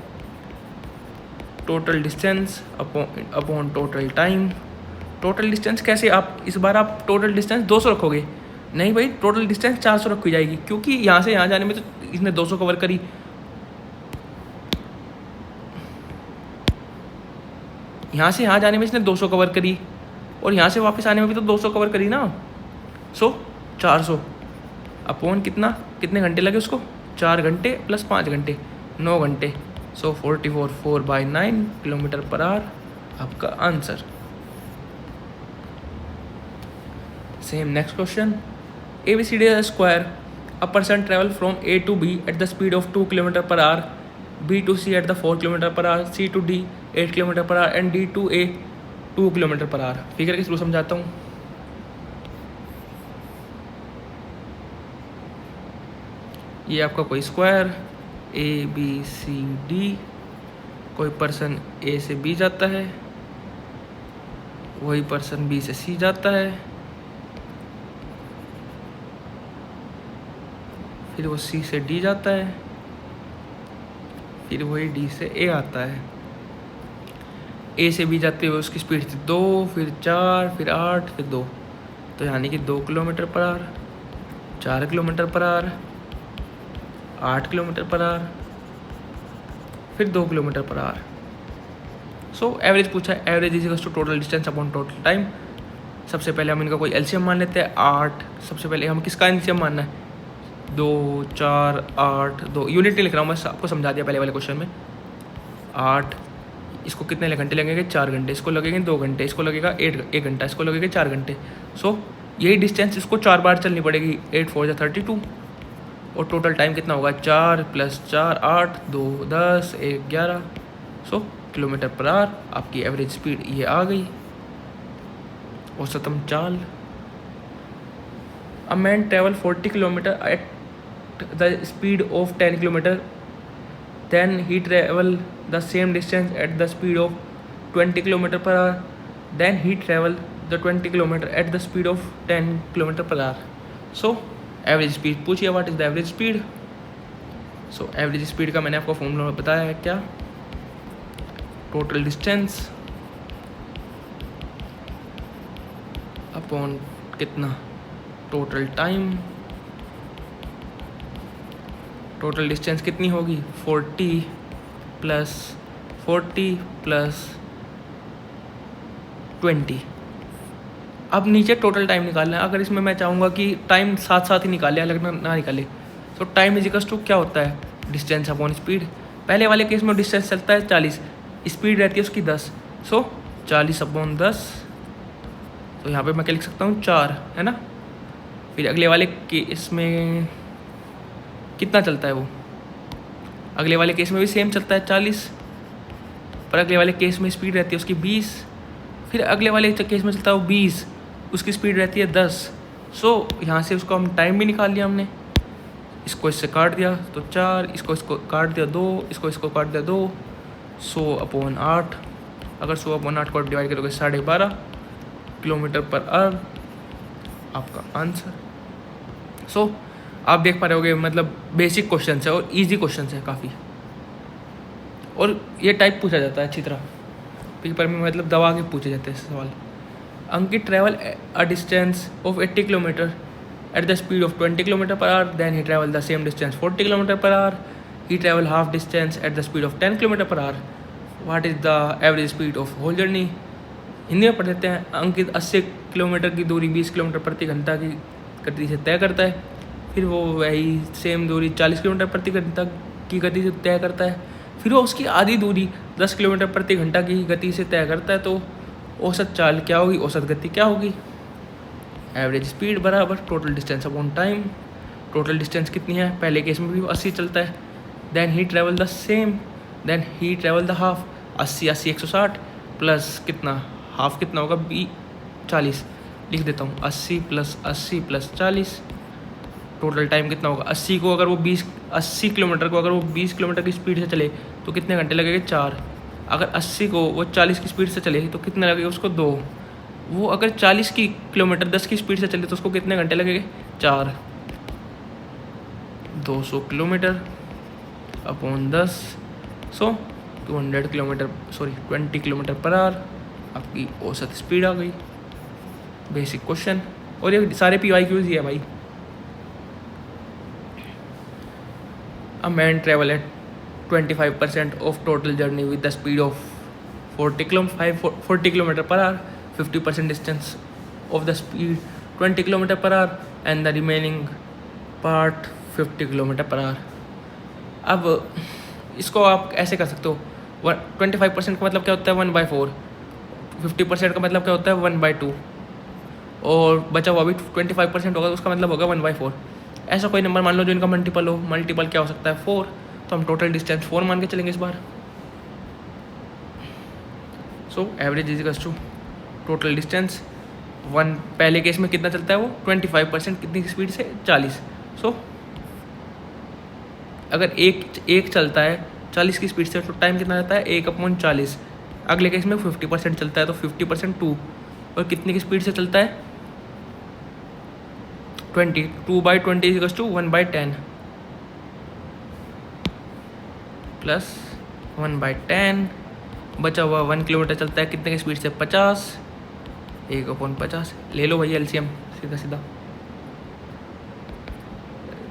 total distance upon total time. Total distance कैसे, आप इस बार आप टोटल डिस्टेंस 200 रखोगे, नहीं भाई टोटल डिस्टेंस 400 रखी जाएगी, क्योंकि यहाँ से यहाँ जाने में तो इसने 200 कवर करी, यहाँ से यहाँ जाने में इसने 200 कवर करी, और यहाँ से वापस आने में भी तो 200 कवर करी ना। सो 400 अपॉन कितने घंटे लगे उसको, 4 घंटे प्लस 5 घंटे 9 घंटे। सो 4/9 किलोमीटर पर आवर आपका answer. Same next question, ABCD is a square. A person travel from A to B at the speed of 2 km per hour, B to C at the 4 km per hour, C to D 8 km per hour and D to A 2 km per hour। Figure के through समझाता हूँ। ये आपका कोई square ABCD, कोई person A से B जाता है, वही पर्सन B से C जाता है, फिर वो C से D जाता है, फिर वही D से A आता है। A से B जाते हुए उसकी स्पीड थी 2, फिर 4, फिर 8, फिर 2, तो यानी कि 2 kilometre per hour, 4 kilometre per hour, 8 kilometre per hour, फिर 2 kilometre per hour. So average पूछा है, average is equals to total distance upon total time. सबसे पहले हम इनका कोई एलसीएम मान लेते हैं 8। सबसे पहले हम किसका एलसीएम मानना है, 2, 4, 8, 2, यूनिट नहीं लिख रहा हूँ, मैं आपको समझा दिया पहले वाले क्वेश्चन में। 8, इसको कितने घंटे लगेंगे, 4 घंटे, इसको लगेंगे 2 घंटे, इसको लगेगा 1 घंटा, इसको लगेगा 4 घंटे। सो यही डिस्टेंस इसको 4 बार चलनी पड़ेगी, 8 4 जा 32, और टोटल टाइम कितना होगा, 4 + 4 8, 2 10, 1 11। सो किलोमीटर पर आवर आपकी एवरेज स्पीड ये आ गई, औसतम चाल। अ man travel 40 kilometre at the speed of 10 kilometre, then he travel the same distance at the speed of 20 kilometer per hour, then he travel the 20 kilometer at the speed of 10 kilometer per hour। so average speed पूछिए, what is the average speed। so average speed का मैंने आपको formula बताया है क्या, total distance upon कितना, total time. Total distance कितनी होगी, 40 + 20। अब नीचे टोटल टाइम निकालना है। अगर इसमें मैं चाहूँगा कि टाइम साथ साथ ही निकाले, अलग ना निकाले, तो टाइम इज इक्वल्स टू क्या होता है, डिस्टेंस अपॉन स्पीड। पहले वाले केस में डिस्टेंस चलता है 40, स्पीड रहती है उसकी 10, सो 40/10। तो यहाँ पे मैं क्या लिख सकता हूँ, 4, है ना। फिर अगले वाले केस में कितना चलता है वो, अगले वाले केस में भी सेम चलता है 40, पर अगले वाले केस में स्पीड रहती है उसकी 20। फिर अगले वाले केस में चलता है वो 20, उसकी स्पीड रहती है 10। सो यहाँ से उसको हम टाइम भी निकाल लिया हमने, इसको इससे काट दिया तो 4, इसको काट दिया 2, इसको काट दिया 2, 100/8। अगर 100/8 को डिवाइड करोगे 12.5 किलोमीटर पर आवर आपका आंसर। सो आप देख पा रहे होगे, मतलब बेसिक क्वेश्चन है और इजी क्वेश्चन है काफ़ी, और ये टाइप पूछा जाता है अच्छी तरह पेपर में, मतलब दबा के पूछे जाते हैं सवाल। Ankit travel a distance of 80 kilometre at the speed of 20 kilometre per hour, then he travel the same distance 40 kilometre per hour, he travel half distance at the speed of 10 kilometre per hour, what is the average speed of whole journey. Hindi में पढ़ देते हैं। अंकित 80 kilometre की दूरी 20 kilometre प्रति घंटा की गति से तय करता है, फिर वो वही सेम दूरी 40 किलोमीटर प्रति घंटा की गति से तय करता है, फिर वो उसकी आधी दूरी 10 किलोमीटर प्रति घंटा की गति से तय करता है। तो औसत चाल क्या होगी, औसत गति क्या होगी, एवरेज स्पीड बराबर total distance upon time. Total distance कितनी है, पहले केस में भी 80 चलता है। Then he travel the same, then he travel the half, 80 80 160 plus कितना हाफ कितना होगा 40, लिख देता हूँ 80 + 80 + 40। टोटल टाइम कितना होगा, 80 किलोमीटर को अगर वो 20 किलोमीटर की स्पीड से चले तो कितने घंटे लगेंगे 4। अगर 80 को वो 40 की स्पीड से चले तो कितने लगेगा उसको 2। वो अगर 40 किलोमीटर 10 की स्पीड से चले तो उसको कितने घंटे लगेंगे 4। 200 kilometre upon 10, so 20 kilometre per our आपकी औसत स्पीड आ गई। बेसिक क्वेश्चन, और ये सारे PYQs ही है भाई। A man travel at 25% of total journey with the speed of 40 km per hour, 50% distance of the speed 20 km per hour and the remaining part 50 km per hour। अब इसको आप ऐसे कर सकते हो, 25% का मतलब क्या होता है 1/4, 50% का मतलब क्या होता है 1/2, और बचा हुआ भी 25% होगा तो उसका मतलब होगा 1/4। ऐसा कोई नंबर मान लो जो इनका मल्टीपल हो। मल्टीपल क्या हो सकता है 4, तो हम टोटल डिस्टेंस 4 मान के चलेंगे इस बार। So average is to total distance, पहले केस में कितना चलता है वो 25%, कितनी स्पीड से 40। सो अगर एक चलता है 40 की स्पीड से तो टाइम कितना रहता है 1/40। अगले केस में 50% चलता है तो 50% 2, और कितनी की स्पीड से चलता है 20, 2/20 = 1/10 प्लस 1/10। बचा हुआ 1 किलोमीटर चलता है कितने की स्पीड से 50, 1/50। ले लो भैया LCM सीधा सीधा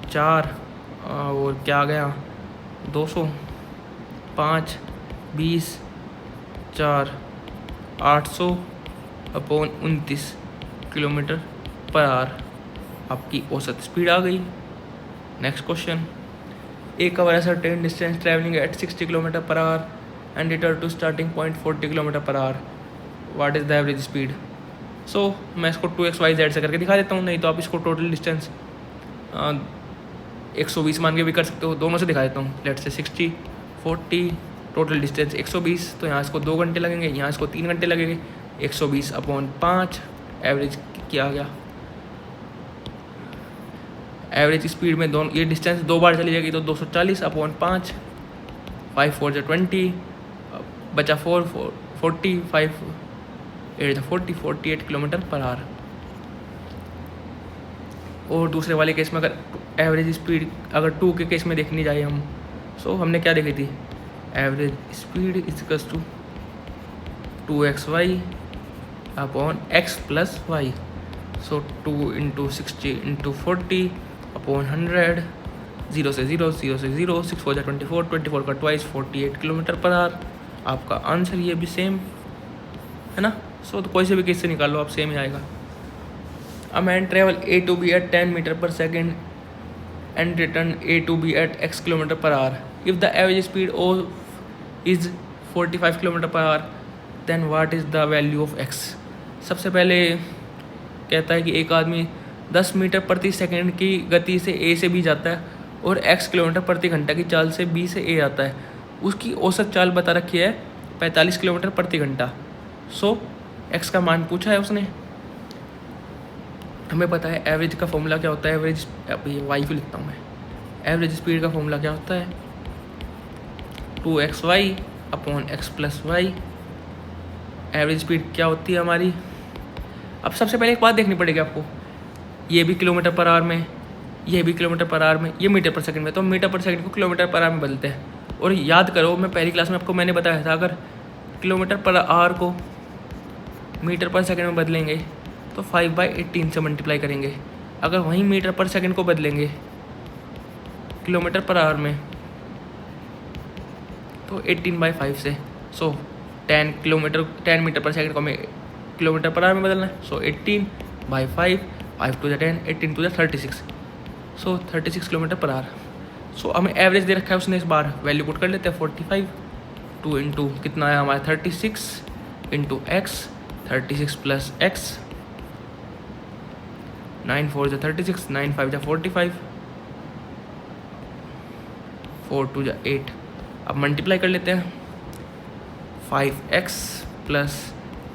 4 और क्या आ गया 200, 5, 20, 4, 800/29 किलोमीटर पर आवर आपकी औसत स्पीड आ गई। Next question, A cover a certain distance travelling at 60 kilometre per hour and return to starting point 40 kilometre per hour, what is the average speed. So मैं इसको 2xyz से करके दिखा देता हूँ, नहीं तो आप इसको टोटल डिस्टेंस 120 मान के भी कर सकते हो। दोनों से दिखा देता हूँ, लेट से 60 40, टोटल डिस्टेंस 120, तो यहाँ इसको 2 घंटे लगेंगे, यहाँ इसको 3 घंटे लगेंगे। 120/5 एवरेज क्या आ गया, एवरेज स्पीड में दोनों ये डिस्टेंस 2 बार चली जाएगी तो 240/5, 5 4 = 20, बचा 4 40, 5 8 40, 48 किलोमीटर पर आवर। और दूसरे वाले केस में अगर एवरेज स्पीड अगर 2 के केस में देखनी जाए हम, सो हमने क्या देखी थी, average speed is to 2xy/x + y, so 2 × 60 × 40/100, 0 से 0, 0 से 0, 6 4 = 24, 24 का ट्वाइस 48 किलोमीटर पर आवर। आपका आंसर ये भी सेम है ना। सो तो कोई से भी केस से निकाल लो आप, सेम ही आएगा। A man travel A to B at 10 metre per second and return A to B at x kilometre per hour, if the average speed of is 45 kilometre per hour, then what is the value of x। सबसे पहले कहता है कि एक आदमी 10 metre प्रति second की गति से A से B जाता है और x किलोमीटर प्रति घंटा की चाल से B से A आता है। उसकी औसत चाल बता रखी है 45 किलोमीटर प्रति घंटा। सो x का मान पूछा है उसने। हमें पता है एवरेज का फॉर्मूला क्या होता है, एवरेज वाई क्यों लिखता हूँ मैं, एवरेज स्पीड का फॉर्मूला क्या होता है 2xy/x + y। एवरेज स्पीड क्या होती है हमारी। अब सबसे पहले एक बात देखनी पड़ेगी आपको, ये भी किलोमीटर पर आवर में, ये भी किलोमीटर पर आवर में, ये मीटर पर सेकंड में, तो मीटर पर सेकंड को किलोमीटर पर आवर में बदलते हैं। और याद करो मैं पहली क्लास में आपको मैंने बताया था, अगर किलोमीटर पर आवर को मीटर पर सेकंड में बदलेंगे तो 5/18 से मल्टीप्लाई करेंगे। अगर वहीं मीटर पर सेकंड को बदलेंगे किलोमीटर पर आवर में तो 18/5 से। सो 10 मीटर पर सेकंड को हमें किलोमीटर पर आवर में बदलना है। सो 18/5, 5 × 10, 18 × 36, सो 36 किलोमीटर पर आवर। सो हमें एवरेज दे रखा है उसने, इस बार वैल्यू पुट कर लेते हैं 45, 2 × कितना है हमारा 36 × x, 36 + x, 9 4 = 36, 9 5 = 45, 4 2 जा 8। अब मल्टीप्लाई कर लेते हैं। 5x प्लस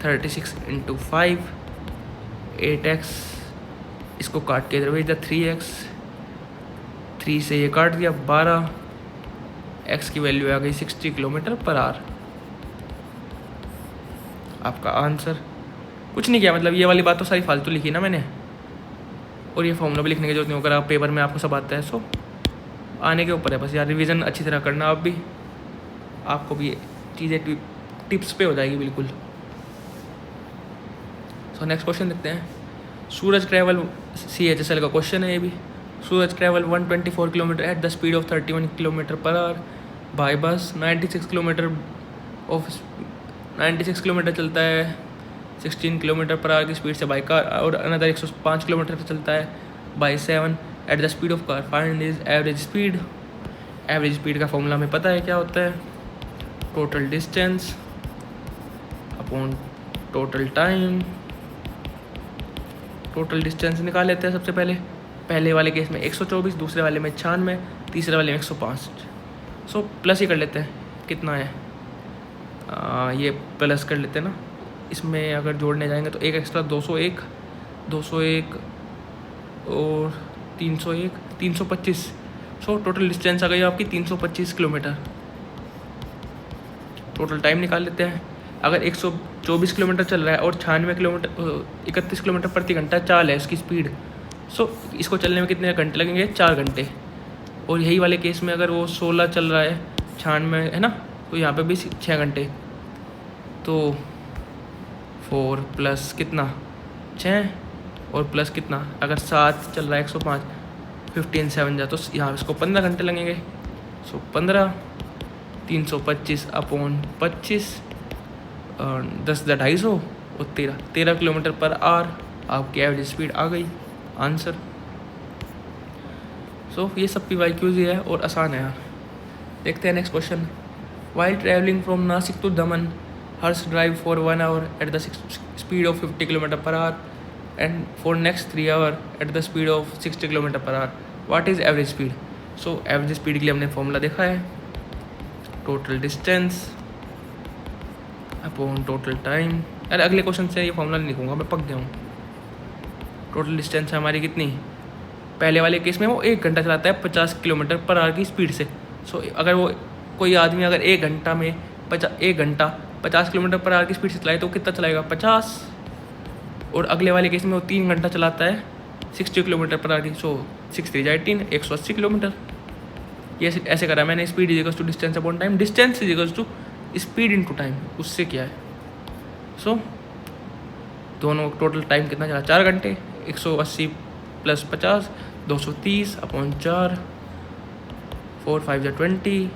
36 इंटू 5, 8x, इसको काट के इधर भेज दिया 3x, 3 से ये काट दिया 12, x की वैल्यू आ गई 60 किलोमीटर पर आवर। आपका आंसर कुछ नहीं किया, मतलब ये वाली बात तो सारी फालतू लिखी ना मैंने, और ये फॉर्मूला भी लिखने की जरूरत नहीं, अगर आप पेपर में आपको सब आता है। सो आने के ऊपर है बस यार, रिवीजन अच्छी तरह करना आप भी, आपको भी चीज़ें टिप्स पे हो जाएगी बिल्कुल। सो नेक्स्ट क्वेश्चन देखते हैं। सूरज ट्रैवल, CHSL का क्वेश्चन है ये भी। Suraj travel 124 kilometre at the speed of 31 kilometre per hour by bus. 96 kilometre चलता है 16 किलोमीटर पर आवर की स्पीड से बाई कार, और अनदर 105 किलोमीटर पर चलता है by 7 eight the speed of car. Find is average speed. Average speed का formula हमें पता है क्या होता है, total distance upon total time. Total distance निकाल लेते हैं सबसे पहले। पहले वाले केस में 124, दूसरे वाले में 96, तीसरे वाले में 105। सो प्लस ही कर लेते हैं, कितना है ये प्लस कर लेते हैं ना, इसमें अगर जोड़ने जाएंगे तो एक एक्स्ट्रा 201 और 301, 325। सो टोटल डिस्टेंस आ गई आपकी 325 किलोमीटर। टोटल टाइम निकाल लेते हैं। अगर 124 किलोमीटर चल रहा है और 31 किलोमीटर प्रति घंटा चाल है इसकी स्पीड, सो इसको चलने में कितने घंटे लगेंगे, 4 घंटे। और यही वाले केस में अगर वो 16 चल रहा है, 96 है ना, तो यहाँ पे भी 6 घंटे। तो 4 प्लस कितना 6 और प्लस कितना, अगर 7 चल रहा है 105, 15 7 जा, तो यहाँ इसको 15 घंटे लगेंगे। सो 15, 325 अपॉन 25, 10 250 और 13 किलोमीटर पर आवर आपकी एवरेज स्पीड आ गई आंसर। सो ये सब PYQs ही है और आसान है यार। देखते हैं next question. While travelling from Nashik to Daman, Harsh drive for 1 hour at the speed of 50 kilometre per hour and for next 3 hour at the speed of 60 kilometre per hour. What is average speed. So average speed के लिए हमने formula देखा है, total distance upon total time. अरे अगले question से ये formula नहीं लिखूंगा, मैं पक गया हूँ। टोटल डिस्टेंस है हमारी कितनी, पहले वाले केस में वो 1 घंटा चलाता है 50 किलोमीटर पर आवर की स्पीड से। सो अगर वो कोई आदमी अगर 1 घंटा में 50 किलोमीटर पर आवर की स्पीड से चलाए तो कितना चलाएगा, 50। और अगले वाले केस में वो 3 घंटा चलाता है 60 किलोमीटर पर आवर की। So 6 3 18, 180 kilometre. ये ऐसे करा मैंने, speed equals to distance upon time, distance equals to speed into time, उससे क्या है। सो दोनों टोटल टाइम कितना चला, 4 घंटे। 180 प्लस 50, 230 अपॉन 4, 4 5 जा 20,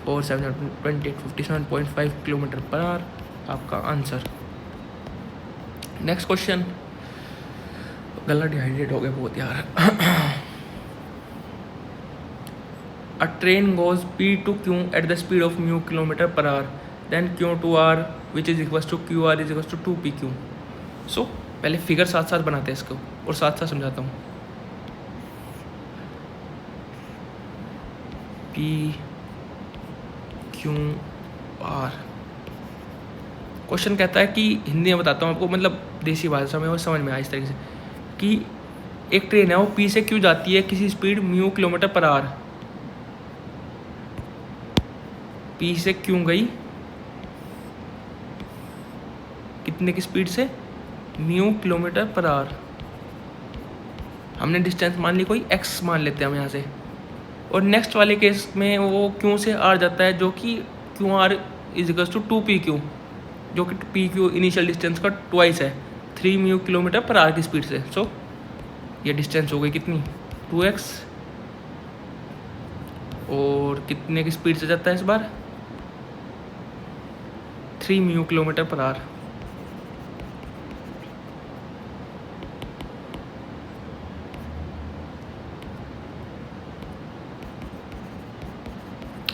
4 7 जा 20, 57.5 किलोमीटर पर आवर आपका आंसर। Next question. गला डिहाइड्रेट हो गया बहुत यार। A train goes P to Q at the speed of mu kilometer per hour, then Q to R which is equals to QR is equals to 2PQ. So पहले figure साथ साथ बनाते हैं इसको और साथ साथ समझाता हूँ। P Q R क्वेश्चन कहता है कि, हिंदी में बताता हूँ आपको, मतलब देसी भाषा में वो समझ में आए इस तरीके से कि एक ट्रेन है वो P से Q जाती है किसी speed mu kilometre per our. P से Q गई कितने की स्पीड से, म्यू किलोमीटर पर आवर। हमने डिस्टेंस मान ली कोई x मान लेते हैं हम यहाँ से। और नेक्स्ट वाले केस में वो Q से R जाता है, जो कि QR is equals to 2PQ, जो कि PQ इनिशियल डिस्टेंस का ट्वाइस है, 3 म्यू किलोमीटर पर आवर की स्पीड से। सो ये डिस्टेंस हो गई कितनी, 2x। और कितने की स्पीड से जाता है इस बार, 3 म्यू किलोमीटर पर आवर।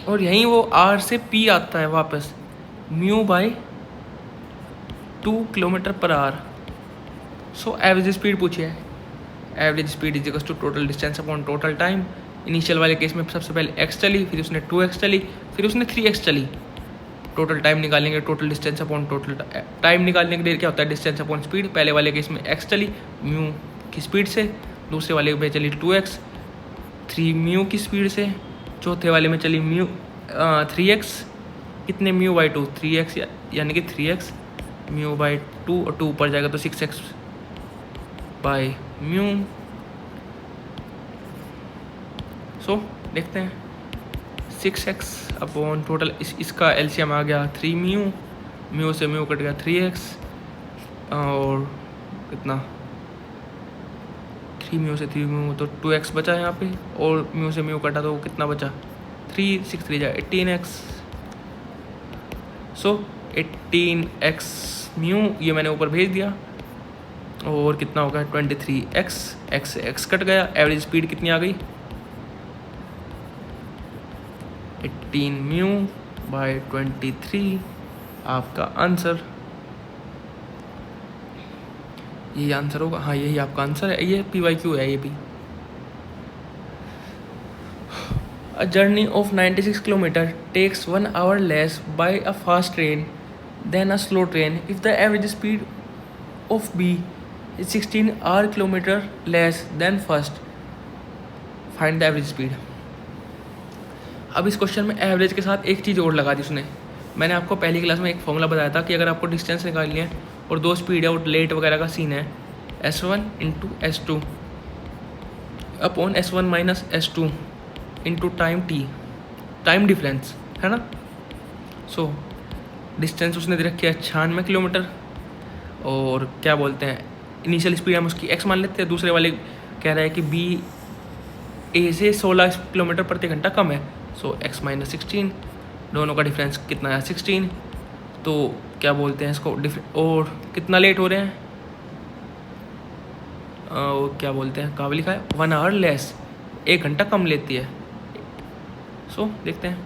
और यहीं वो R से P आता है वापस, mu by 2 kilometre per hour. So average speed पूछिए, average speed is equals to total distance upon total time initial वाले केस में सबसे पहले x चली, फिर उसने 2x चली, फिर उसने 3x चली। टोटल टाइम निकालेंगे, total distance upon total time निकालने के लिए क्या होता है, डिस्टेंस अपॉन स्पीड। पहले वाले केस में x चली म्यू की स्पीड से, दूसरे वाले में चली 2x 3 म्यू की स्पीड से, चौथे वाले में चली म्यू 3x कितने म्यू बाई 2 3x यानी कि 3x म्यू बाई 2 और 2 ऊपर जाएगा तो 6x बाई म्यू। सो देखते हैं 6x अपॉन टोटल इसका एलसीएम आ गया 3 म्यू से म्यू कट गया 3x और कितना 3 म्यू से 3 म्यू तो 2x बचा यहाँ पे, और म्यू से म्यू कटा तो कितना बचा 3 6 3 जा 18x। सो 18x म्यू ये मैंने ऊपर भेज दिया, और कितना होगा 23x, x से x कट गया, एवरेज स्पीड कितनी आ गई 18 म्यू बाई 23। आपका आंसर ये आंसर होगा, हाँ यही आपका आंसर है, ये PYQ है ये भी। A journey of 96 km takes 1 hour less by a fast train than a slow train if the average speed of B is 16 hour kilometer less than first. Find the average speed. अब इस question में average के साथ एक चीज़ और लगा दी उसने। मैंने आपको पहली क्लास में एक फॉर्मूला बताया था कि अगर आपको डिस्टेंस निकालनी है और दो स्पीड है और लेट वगैरह का सीन है, S1 into S2 upon S1 minus S2 into time T, time difference है ना। सो डिस्टेंस उसने दे रखी है 96 किलोमीटर, और क्या बोलते हैं इनिशियल स्पीड हम उसकी x मान लेते हैं। दूसरे वाले कह रहा है कि B A से 16 किलोमीटर प्रति घंटा कम है, सो x माइनस 16, दोनों का डिफरेंस कितना है 16। तो क्या बोलते हैं इसको और कितना लेट हो रहे हैं, और क्या बोलते हैं कहाँ लिखा है 1 आवर लेस, 1 घंटा कम लेती है। सो देखते हैं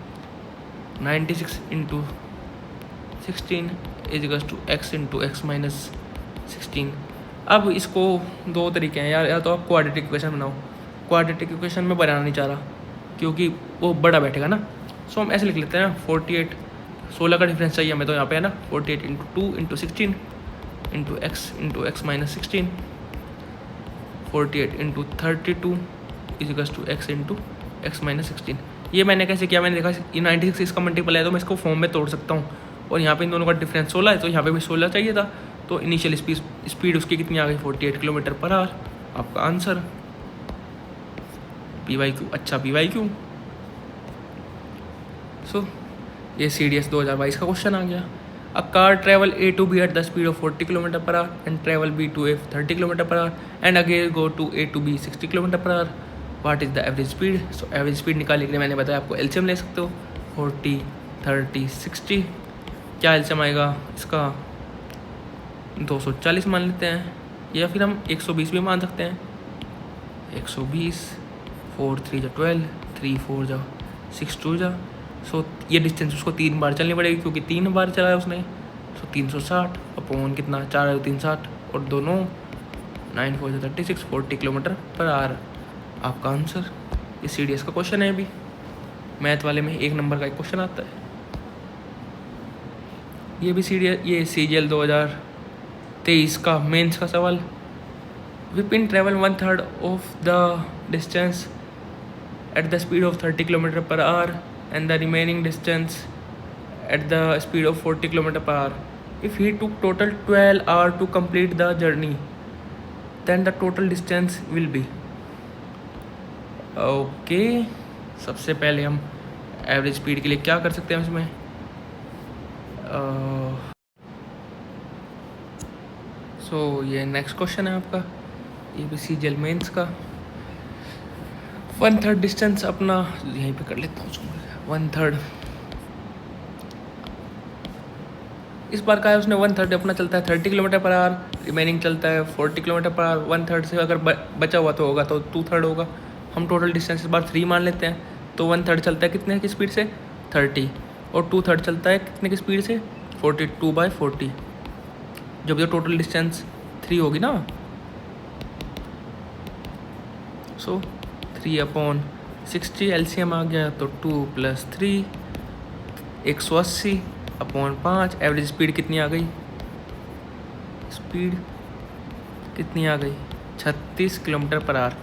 96 into 16 is equals to x into x minus 16। अब इसको दो तरीके हैं यार, या तो आप क्वाड्रेटिक इक्वेशन बनाओ। क्वाड्रेटिक इक्वेशन में बनाना नहीं चाह रहा क्योंकि वो बड़ा बैठेगा ना, सो हम ऐसे लिख लेते हैं ना 48, 16 का डिफरेंस चाहिए हमें तो यहाँ पे है ना 48 into 2 into 16 into x minus 16, 48 into 32 is equals to x into x minus 16। ये मैंने कैसे किया, मैंने देखा ये 96 इसका मल्टीपल है तो मैं इसको फॉर्म में तोड़ सकता हूँ, और यहाँ पे इन दोनों का डिफरेंस 16 है तो यहाँ पे भी 16 चाहिए था, तो इनिशियल स्पीड उसकी कितनी आ गई 48 किलोमीटर पर आवर। आपका आंसर PYQ, अच्छा PYQ। सो ये CDS 2022 का क्वेश्चन आ गया। A car travel A to B at the speed of 40 km per hour and travel B to A 30 km per hour and again go to A to B 60 km per hour. What is the average speed? So average speed निकालने के लिए मैंने बताया आपको LCM ले सकते हो 40 30 60। क्या LCM आएगा इसका 240 मान लेते हैं, या फिर हम 120 भी मान सकते हैं। 120 4 3 जा 12 3 4 जा 6 2 जा। सो ये डिस्टेंस उसको 3 बार चलनी पड़ेगी क्योंकि 3 बार चला है उसने। सो 360 अपॉन कितना 4 3 60 और दोनों 9 4 36 40 किलोमीटर पर आवर। आपका आंसर ये CDS का क्वेश्चन है। अभी मैथ वाले में 1 नंबर का एक क्वेश्चन आता है, ये भी ये CGL 2023 का मेंस का सवाल। Vipin travel 1/3 of the distance at the speed of 30 kilometre per hour and the remaining distance at the speed of 40 km per hour. If he took total 12 hours to complete the journey, then the total distance will be. Okay, सबसे पहले हम average speed के लिए क्या कर सकते हैं इसमें, सो ये नेक्स्ट क्वेश्चन है आपका, ये भी CGL मेंस का। 1/3 डिस्टेंस अपना यहीं पे कर लेता हूँ, 1/3 इस बार का है उसने 1/3 अपना चलता है 30 किलोमीटर पर आवर, रिमेनिंग चलता है 40 किलोमीटर पर आवर। 1/3 से अगर बचा हुआ तो होगा तो 2/3 होगा। हम टोटल डिस्टेंस इस बार 3 मान लेते हैं, तो 1/3 चलता है कितने की स्पीड से 30, और 2/3 चलता है कितने की स्पीड से 42/40। जब जो टोटल डिस्टेंस 3 होगी ना, सो 3 अपॉन 60 LCM आ गया तो 2 + 3 180 अपॉन 5। एवरेज स्पीड कितनी आ गई? स्पीड कितनी आ गई? 36 km/h।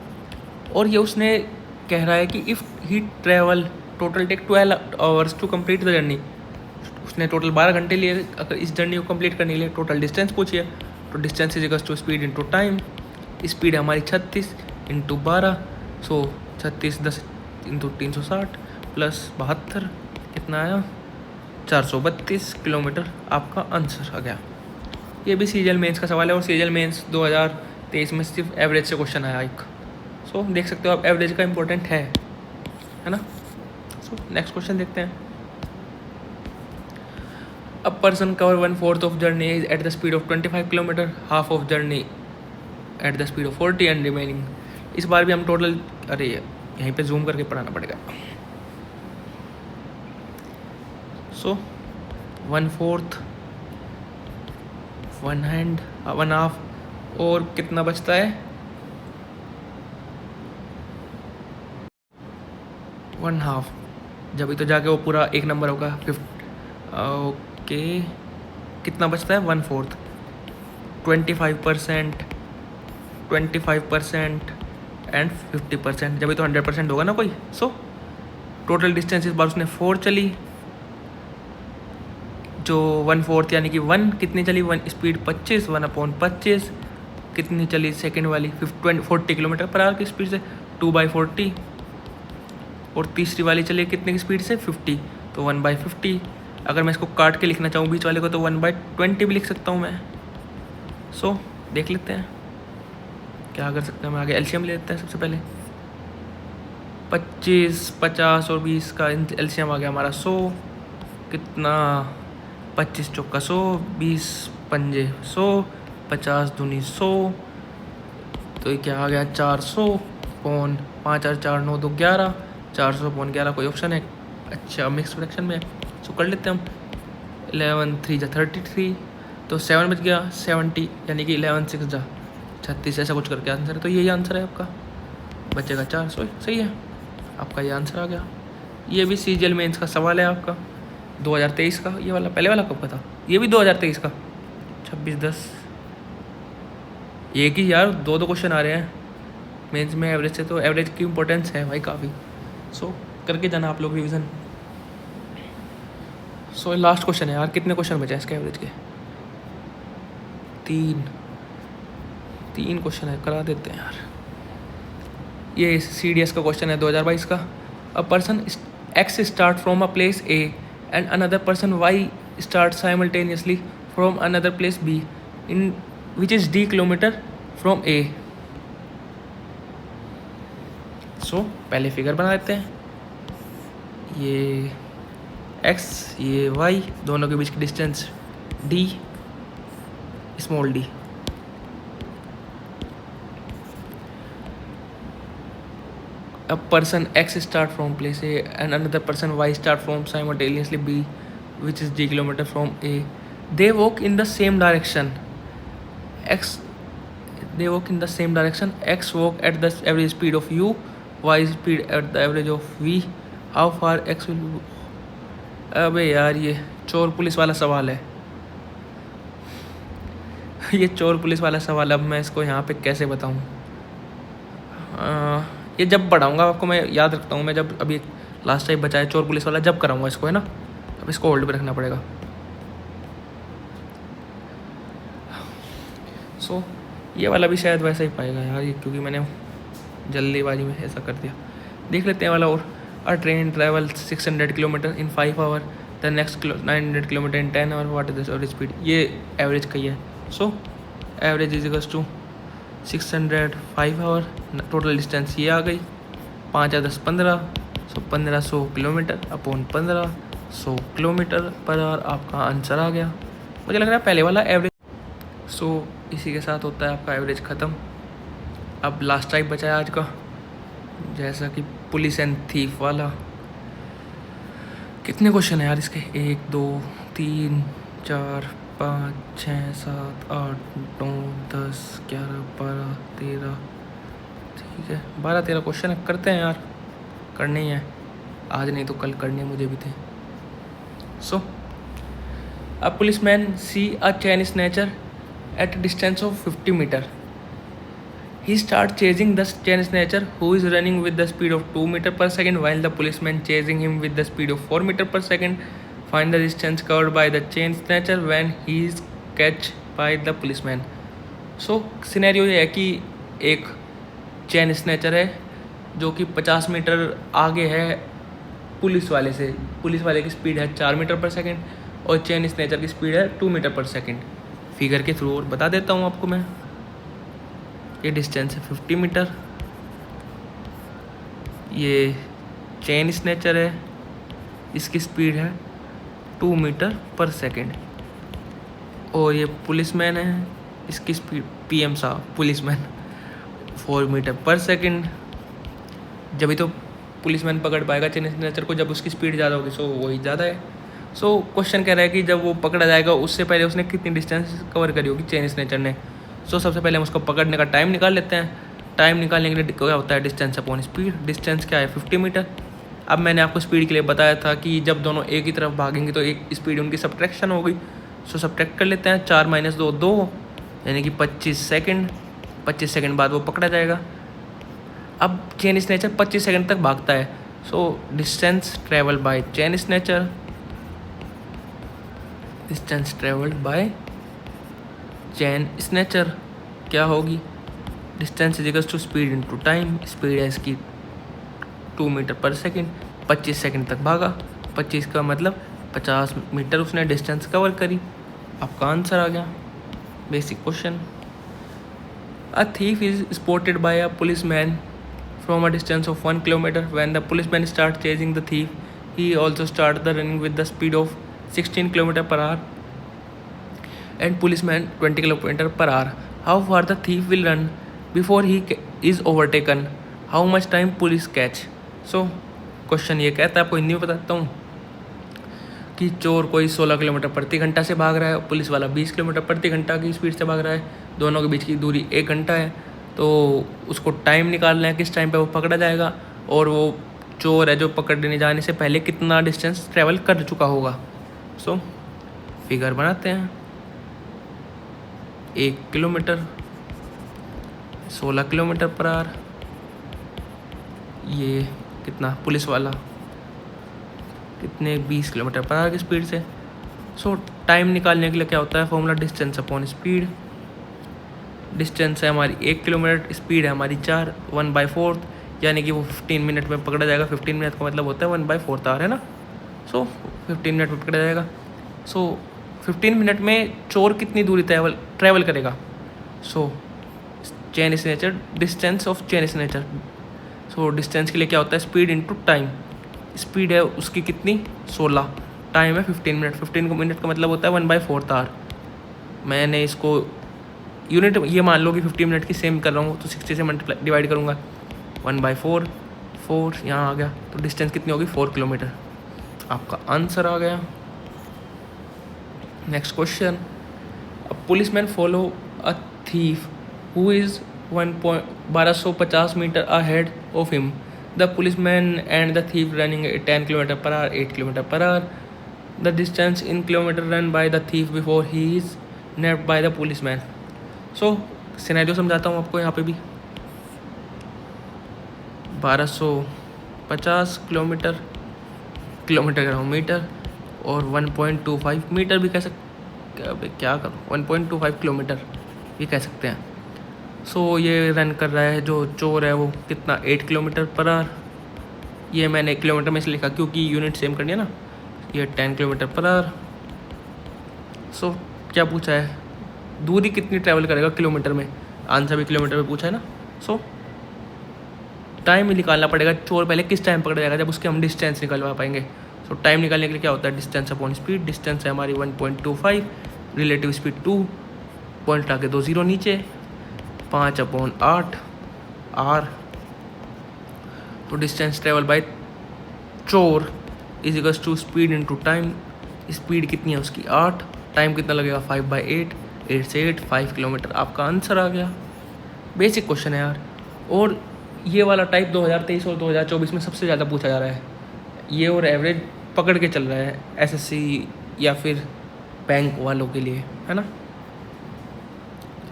और ये उसने कह रहा है कि if he travel total take 12 hours to complete the journey. उसने टोटल 12 घंटे लिए अगर इस जर्नी को कंप्लीट करने के लिए। टोटल डिस्टेंस पूछिए, तो distance is equals to speed into time. Speed है हमारी 36 इंटू 12, सो 36 10 इंटू 360 प्लस 72 कितना आया? 432 किलोमीटर आपका आंसर आ गया। ये भी सीजीएल मेंस का सवाल है और सीजीएल मेंस 2023 में सिर्फ एवरेज से क्वेश्चन आया एक। सो देख सकते हो आप एवरेज का इम्पोर्टेंट है ना। सो नेक्स्ट क्वेश्चन देखते हैं। A person cover 1/4 of journey at the speed of 25 kilometre, half of journey at the speed of 40 and remaining. इस बार भी हम टोटल, अरे यहीं पे जूम करके पढ़ाना पड़ेगा। सो 1/4, 1 हैंड, 1 हाफ, और कितना बचता है? 1 हाफ। जब तो जाके वो पूरा एक नंबर होगा। ओके, कितना बचता है? 1/4, 25%, 25% एंड 50%। जब तो 100% होगा ना कोई। सो टोटल डिस्टेंस इस बार उसने 4 चली, जो 1/4 यानी कि 1 कितनी चली? 1 स्पीड 25, 1/25 कितनी चली सेकंड वाली? 40 km/h की स्पीड से, 2/40। और तीसरी वाली चली कितने की स्पीड से? 50, तो 1/50। अगर मैं इसको काट के लिखना चाहूँ बीच वाले को तो 1/20 भी लिख सकता हूँ मैं। सो देख लेते हैं क्या कर सकते हैं हम आगे। एलसीएम ले लेते हैं सबसे पहले। 25, 50 और 20 का एलसीएम आ गया हमारा 100। कितना? 25 चौका 100, 20 पंजे 100, 50 दूनी 100, तो ये क्या आ गया? 400 पौन 5 और 4 9 2 11, 400 पौन 11 कोई ऑप्शन है? अच्छा, मिक्स फ्रैक्शन में। सो कर लेते हैं हम। 11 3 = 33, तो 7 बच गया 70, यानी कि 11 6 = 36, ऐसा कुछ करके आंसर है। तो यही आंसर है आपका, बचेगा 400। सही है, आपका ये आंसर आ गया। ये भी सीजीएल मेंस का सवाल है आपका 2023 का। ये वाला पहले वाला कब का था? ये भी 2023 का 26/10। एक ही यार, दो क्वेश्चन आ रहे हैं मेंस में एवरेज से, तो एवरेज की इम्पोर्टेंस है भाई काफ़ी। सो करके जाना आप लोग रिविज़न। सो लास्ट क्वेश्चन है यार। कितने क्वेश्चन बचे हैं इसके एवरेज के? 3 क्वेश्चन है, करा देते हैं यार। ये CDS का क्वेश्चन है 2022 का। A person X start from a place A and another person Y start simultaneously from another place B in which is D kilometre from A। सो पहले फिगर बना देते हैं। ये X, ये Y, दोनों के बीच की distance D, small d। A person X start from place A and another person Y start from simultaneously B, which is D kilometer from A. They walk in the same direction. They walk in the same direction. X walk at the average speed of U, Y speed at the average of V. How far X will? अबे यार, ये चोर police वाला सवाल है। ये चोर police वाला सवाल, अब मैं इसको यहाँ पे कैसे बताऊँ? ये जब पढ़ाऊँगा आपको मैं याद रखता हूँ। मैं जब अभी लास्ट टाइम बचा है चोर पुलिस वाला, जब कराऊँगा इसको, है ना। अब इसको होल्ड पे रखना पड़ेगा। सो ये वाला भी शायद वैसा ही पाएगा यार, ये क्योंकि मैंने जल्दीबाजी में ऐसा कर दिया। देख लेते हैं वाला और। A train travel 600 kilometre in 5 hour, the next 900 kilometre in 10 hour, what is this average speed? ये एवरेज का ही है। So average is equals to 600 5 hour, total distance ये आ गई 5 या 10 15, so 1500 kilometre upon 1500 kilometre per hour आपका answer आ गया। मुझे लग रहा है पहले वाला एवरेज। सो इसी के साथ होता है आपका एवरेज ख़त्म। अब लास्ट टाइप बचा है आज का, जैसा कि पुलिस एंड थीफ वाला। कितने क्वेश्चन है यार इसके? 1 2 3 4 5 6 7 8 9 10 11 12 13, ठीक है 12 13 क्वेश्चन करते हैं यार, करने ही है, आज नहीं तो कल करने मुझे भी थे। So a policeman see a chain snatcher at a distance of 50 meter. He starts chasing the chain snatcher who is running with the speed of 2 meter per second while the policeman chasing him with the speed of 4 meter per second. Find the distance covered by the chain snatcher when he is catched by the policeman. So scenario ये है कि एक chain snatcher है जो कि 50 metre आगे है police वाले से। पुलिस वाले की स्पीड है 4 मीटर पर सेकेंड और चेन स्नैचर की स्पीड है 2 मीटर पर सेकेंड। फिगर के थ्रू और बता देता हूँ आपको मैं। ये डिस्टेंस है 50 मीटर, ये चेन स्नैचर है, इसकी स्पीड है 2 मीटर पर सेकेंड, और ये पुलिसमैन है, इसकी स्पीड पीएम साहब पुलिसमैन 4 मीटर पर सेकेंड। जब भी तो पुलिसमैन पकड़ पाएगा चेन स्नैचर को जब उसकी स्पीड ज़्यादा होगी, सो वही ज़्यादा है। सो क्वेश्चन कह रहा है कि जब वो पकड़ा जाएगा उससे पहले उसने कितनी डिस्टेंस कवर करी होगी चेन स्नैचर ने। सो सबसे पहले हम उसको पकड़ने का टाइम निकाल लेते हैं। टाइम निकालने के लिए क्या होता है, डिस्टेंस अपॉन स्पीड। डिस्टेंस क्या है 50 मीटर। अब मैंने आपको स्पीड के लिए बताया था कि जब दोनों एक ही तरफ भागेंगे तो एक स्पीड उनकी सब्ट्रैक्शन होगी। सो सब्ट्रैक्ट कर लेते हैं, 4 - 2 2, यानी कि 25 सेकेंड। 25 सेकेंड बाद वो पकड़ा जाएगा। अब चेन स्नैचर 25 सेकेंड तक भागता है। So distance travel by chain snatcher, distance travelled by chain snatcher क्या होगी, distance equals to speed into time. Speed है इसकी 2 मीटर पर सेकेंड, 25 सेकेंड तक भागा, 25 का मतलब 50 मीटर उसने डिस्टेंस कवर करी। आपका आंसर आ गया। Basic question. A thief is spotted by a policeman from a distance of 1 kilometre. When the policeman start chasing the thief he also start the running with the speed of 16 kilometre per hour and policeman 20 kilometer per hour. How far the thief will run before he is overtaken? How much time police catch? So question ये कहता है, आपको हिंदी में बताता हूँ कि चोर कोई 16 किलोमीटर प्रति घंटा से भाग रहा है, पुलिस वाला 20 किलोमीटर प्रति घंटा की स्पीड से भाग रहा है, दोनों के बीच की दूरी 1 घंटा है। तो उसको टाइम निकालना है किस टाइम पे वो पकड़ा जाएगा, और वो चोर है जो पकड़ने जाने से पहले कितना डिस्टेंस ट्रैवल कर चुका होगा। सो फिगर बनाते हैं। 1 किलोमीटर 16 किलोमीटर पर आवर, ये कितना पुलिस वाला कितने 20 किलोमीटर पर आवर की स्पीड से। सो टाइम निकालने के लिए क्या होता है formula, distance upon speed. Distance है हमारी 1 किलोमीटर, स्पीड है हमारी 4, 1/4, यानी कि वो 15 मिनट में पकड़ा जाएगा। 15 मिनट का मतलब होता है 1/4 आवर, है ना। सो 15 मिनट में पकड़ा जाएगा। सो 15 मिनट में चोर कितनी दूरी ट्रैवल करेगा। So chain snatcher, distance of chain snatcher. So distance के लिए क्या होता है, स्पीड इनटू टाइम। स्पीड है उसकी कितनी 16, टाइम है 15 मिनट। 15 मिनट का मतलब होता है 1/4 आवर। मैंने इसको यूनिट ये मान लो कि 15 मिनट की सेम कर रहा हूँ, तो 60 से डिवाइड करूँगा, 1/4, 4 यहाँ आ गया, तो डिस्टेंस कितनी होगी 4 किलोमीटर। आपका आंसर आ गया। Next question. A policeman follow a thief who is 1250 metre ahead of him. The policeman and the thief running 10 kilometre per hour, 8 kilometre per hour. The distance in kilometre run by the thief before he is nabbed by the policeman. So scenario समझाता हूँ आपको यहाँ पे भी। 1250 kilometre कह रहा हूँ metre, और 1.25 मीटर भी कह सकते, क्या करूँ 1.25 किलोमीटर भी कह सकते हैं। सो ये रन कर रहा है जो चोर है वो कितना 8 किलोमीटर पर आवर। ये मैंने किलोमीटर में से लिखा क्योंकि यूनिट सेम करनी है ना। ये 10 किलोमीटर पर आवर। सो क्या पूछा है, दूरी कितनी ट्रैवल करेगा किलोमीटर में, आंसर भी किलोमीटर में पूछा है ना। सो टाइम निकालना पड़ेगा, चोर पहले किस टाइम पकड़ा जाएगा जब उसके हम डिस्टेंस निकलवा पाएंगे। सो टाइम निकालने के लिए क्या होता है, डिस्टेंस अपॉन स्पीड। डिस्टेंस है हमारी 1.25, रिलेटिव स्पीड 2, पॉइंट आके 2 0 नीचे, 5/8 आर। तो डिस्टेंस ट्रेवल बाय चोर is equals to speed into time. Speed कितनी है उसकी 8, टाइम कितना लगेगा 5/8, 8 से 8 5 किलोमीटर। आपका आंसर आ गया। बेसिक क्वेश्चन है यार, और ये वाला टाइप 2023 और 2024 में सबसे ज़्यादा पूछा जा रहा है ये, और एवरेज पकड़ के चल रहा है एसएससी या फिर बैंक वालों के लिए, है ना।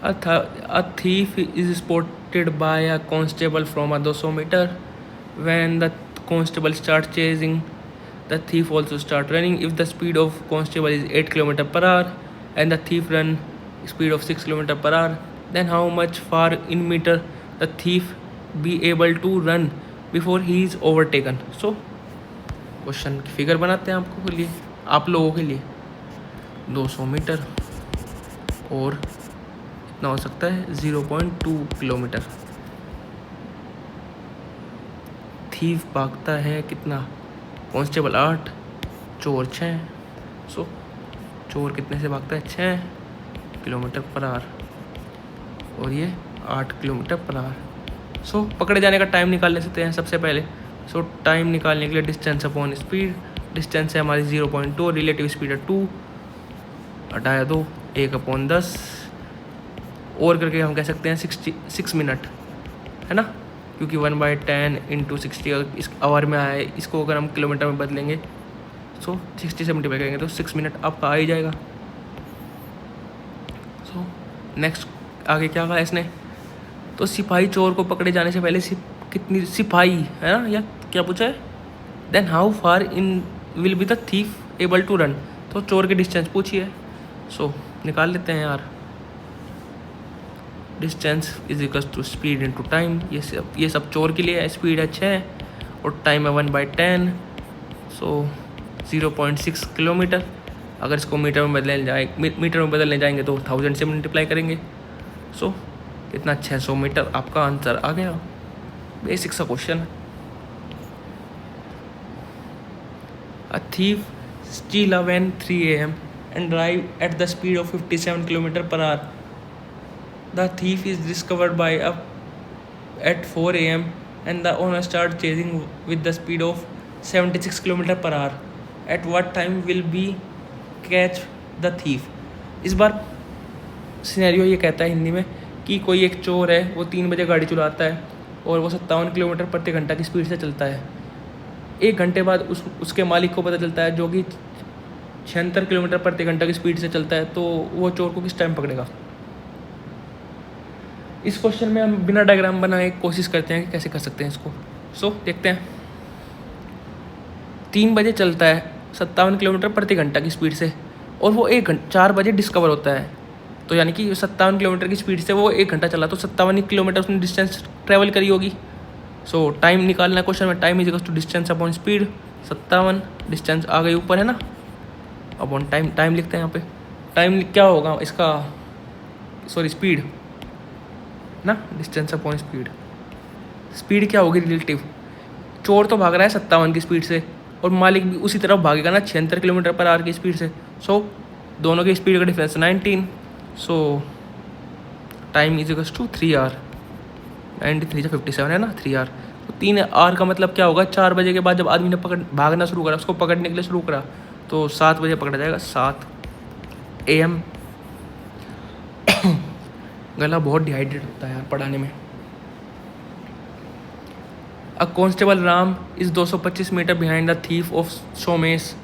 A thief is spotted by a constable from a 200 meter. When the constable starts chasing, the thief also start running. If the speed of constable is 8 km per hour and the thief run speed of 6 km per hour, then how much far in meter the thief be able to run before he is overtaken? So question की figure बनाते हैं आपको के लिए, आप लोगों के लिए। 200 मीटर और इतना हो सकता है 0.2 किलोमीटर। थीफ भागता है कितना? कांस्टेबल 8, चोर 6। सो चोर कितने से भागता है? 6 किलोमीटर पर आवर, और ये 8 किलोमीटर पर आवर। सो पकड़े जाने का टाइम निकाल ले सकते हैं सबसे पहले। सो टाइम निकालने के लिए डिस्टेंस अपॉन स्पीड, डिस्टेंस है हमारी 0.2, रिलेटिव स्पीड है 2, हटाया 2, 1/10 और करके हम कह सकते हैं 66 मिनट, है ना, क्योंकि 1/10 × 60 इस आवर में आया है। इसको अगर हम किलोमीटर में बदलेंगे सो 60 से मल्टीप्लाई करेंगे तो 6 मिनट आपका आ ही जाएगा। सो नेक्स्ट आगे क्या कहा इसने? तो सिपाही चोर को पकड़े जाने से पहले कितनी सिपाही, है ना, या क्या पूछा है? Then how far in will be the thief able to run. तो चोर की डिस्टेंस पूछी है, सो निकाल लेते हैं यार। Distance is equal to speed into time. ये सब चोर के लिए है। स्पीड है 6 और टाइम है 1/10, सो 0.6 किलोमीटर। अगर इसको मीटर में बदलने जाएंगे तो 1000 से मल्टीप्लाई करेंगे। सो कितना? 600 मीटर। आपका आंसर आ गया। बेसिक सा question. A thief steal a van 3 a.m. and drive at the speed of 57 km per hour. The thief is discovered at 4 a.m. and the owner starts chasing with the speed of 76 km per hour. At what time will be catch the thief? इस बार scenario ये कहता है हिंदी में कि कोई एक चोर है, वो 3 बजे गाड़ी चलाता है और वो 57 किलोमीटर प्रति घंटा की स्पीड से चलता है। 1 घंटे बाद उसके मालिक को पता चलता है, जो कि 76 किलोमीटर प्रति घंटा की स्पीड से चलता है। तो वो चोर को किस टाइम पकड़ेगा? इस क्वेश्चन में हम बिना डायग्राम बनाए कोशिश करते हैं कि कैसे कर सकते हैं इसको। सो देखते हैं। 3 बजे चलता है 57 किलोमीटर प्रति घंटा की स्पीड से, और वो 4 बजे डिस्कवर होता है। तो यानी कि 57 किलोमीटर की स्पीड से वो 1 घंटा चला, तो 57 किलोमीटर उसने डिस्टेंस ट्रैवल करी होगी। सो टाइम निकालना क्वेश्चन में। Time is equal to distance upon speed. 57 distance आ गई ऊपर, है ना, अपॉन टाइम। टाइम लिखते हैं यहाँ पे। टाइम क्या होगा इसका? सॉरी, स्पीड ना, डिस्टेंस अपॉन स्पीड। स्पीड क्या होगी? रिलेटिव। चोर तो भाग रहा है 57 की स्पीड से और मालिक भी उसी तरफ भागेगा ना, 76 किलोमीटर पर आवर की स्पीड से। सो दोनों की स्पीड का difference 19। So time is equal to 3 hour. 93 से 57 है ना, 3 आवर। तो 3 आवर का मतलब क्या होगा? 4 बजे के बाद जब आदमी ने भागना शुरू करा, उसको पकड़ने के लिए शुरू करा, तो 7 बजे पकड़ा जाएगा, 7 AM। गला बहुत डिहाइड्रेट होता है यार पढ़ाने में। A constable Ram is 225 metre behind the thief of Somesh.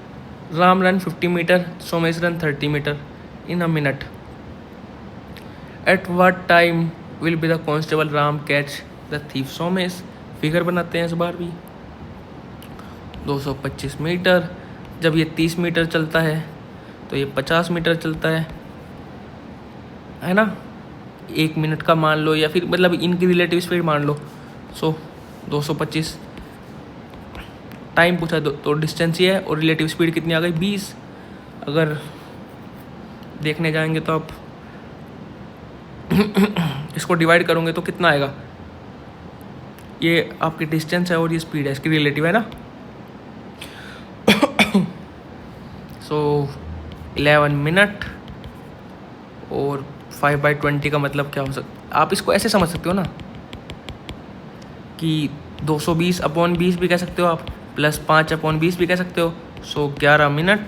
Ram run 50 metre, Somesh run 30 metre in a minute. At what time will be the constable Ram catch the thief Somesh? Figure बनाते हैं इस बार भी। 225 मीटर, जब ये 30 मीटर चलता है तो ये 50 मीटर चलता है ना। 1 मिनट का मान लो, या फिर मतलब इनकी रिलेटिव स्पीड मान लो। सो 225 टाइम पूछा तो डिस्टेंस ये है, और रिलेटिव स्पीड कितनी आ गई? 20। अगर देखने जाएंगे तो आप इसको डिवाइड करोगे तो कितना आएगा? ये आपकी डिस्टेंस है और ये स्पीड है, इसकी रिलेटिव है ना। सो 11 मिनट और 5/20 का मतलब क्या हो सकता? आप इसको ऐसे समझ सकते हो ना कि 220 अपॉन 20 भी कह सकते हो आप, प्लस 5 अपॉन 20 भी कह सकते हो। सो 11 मिनट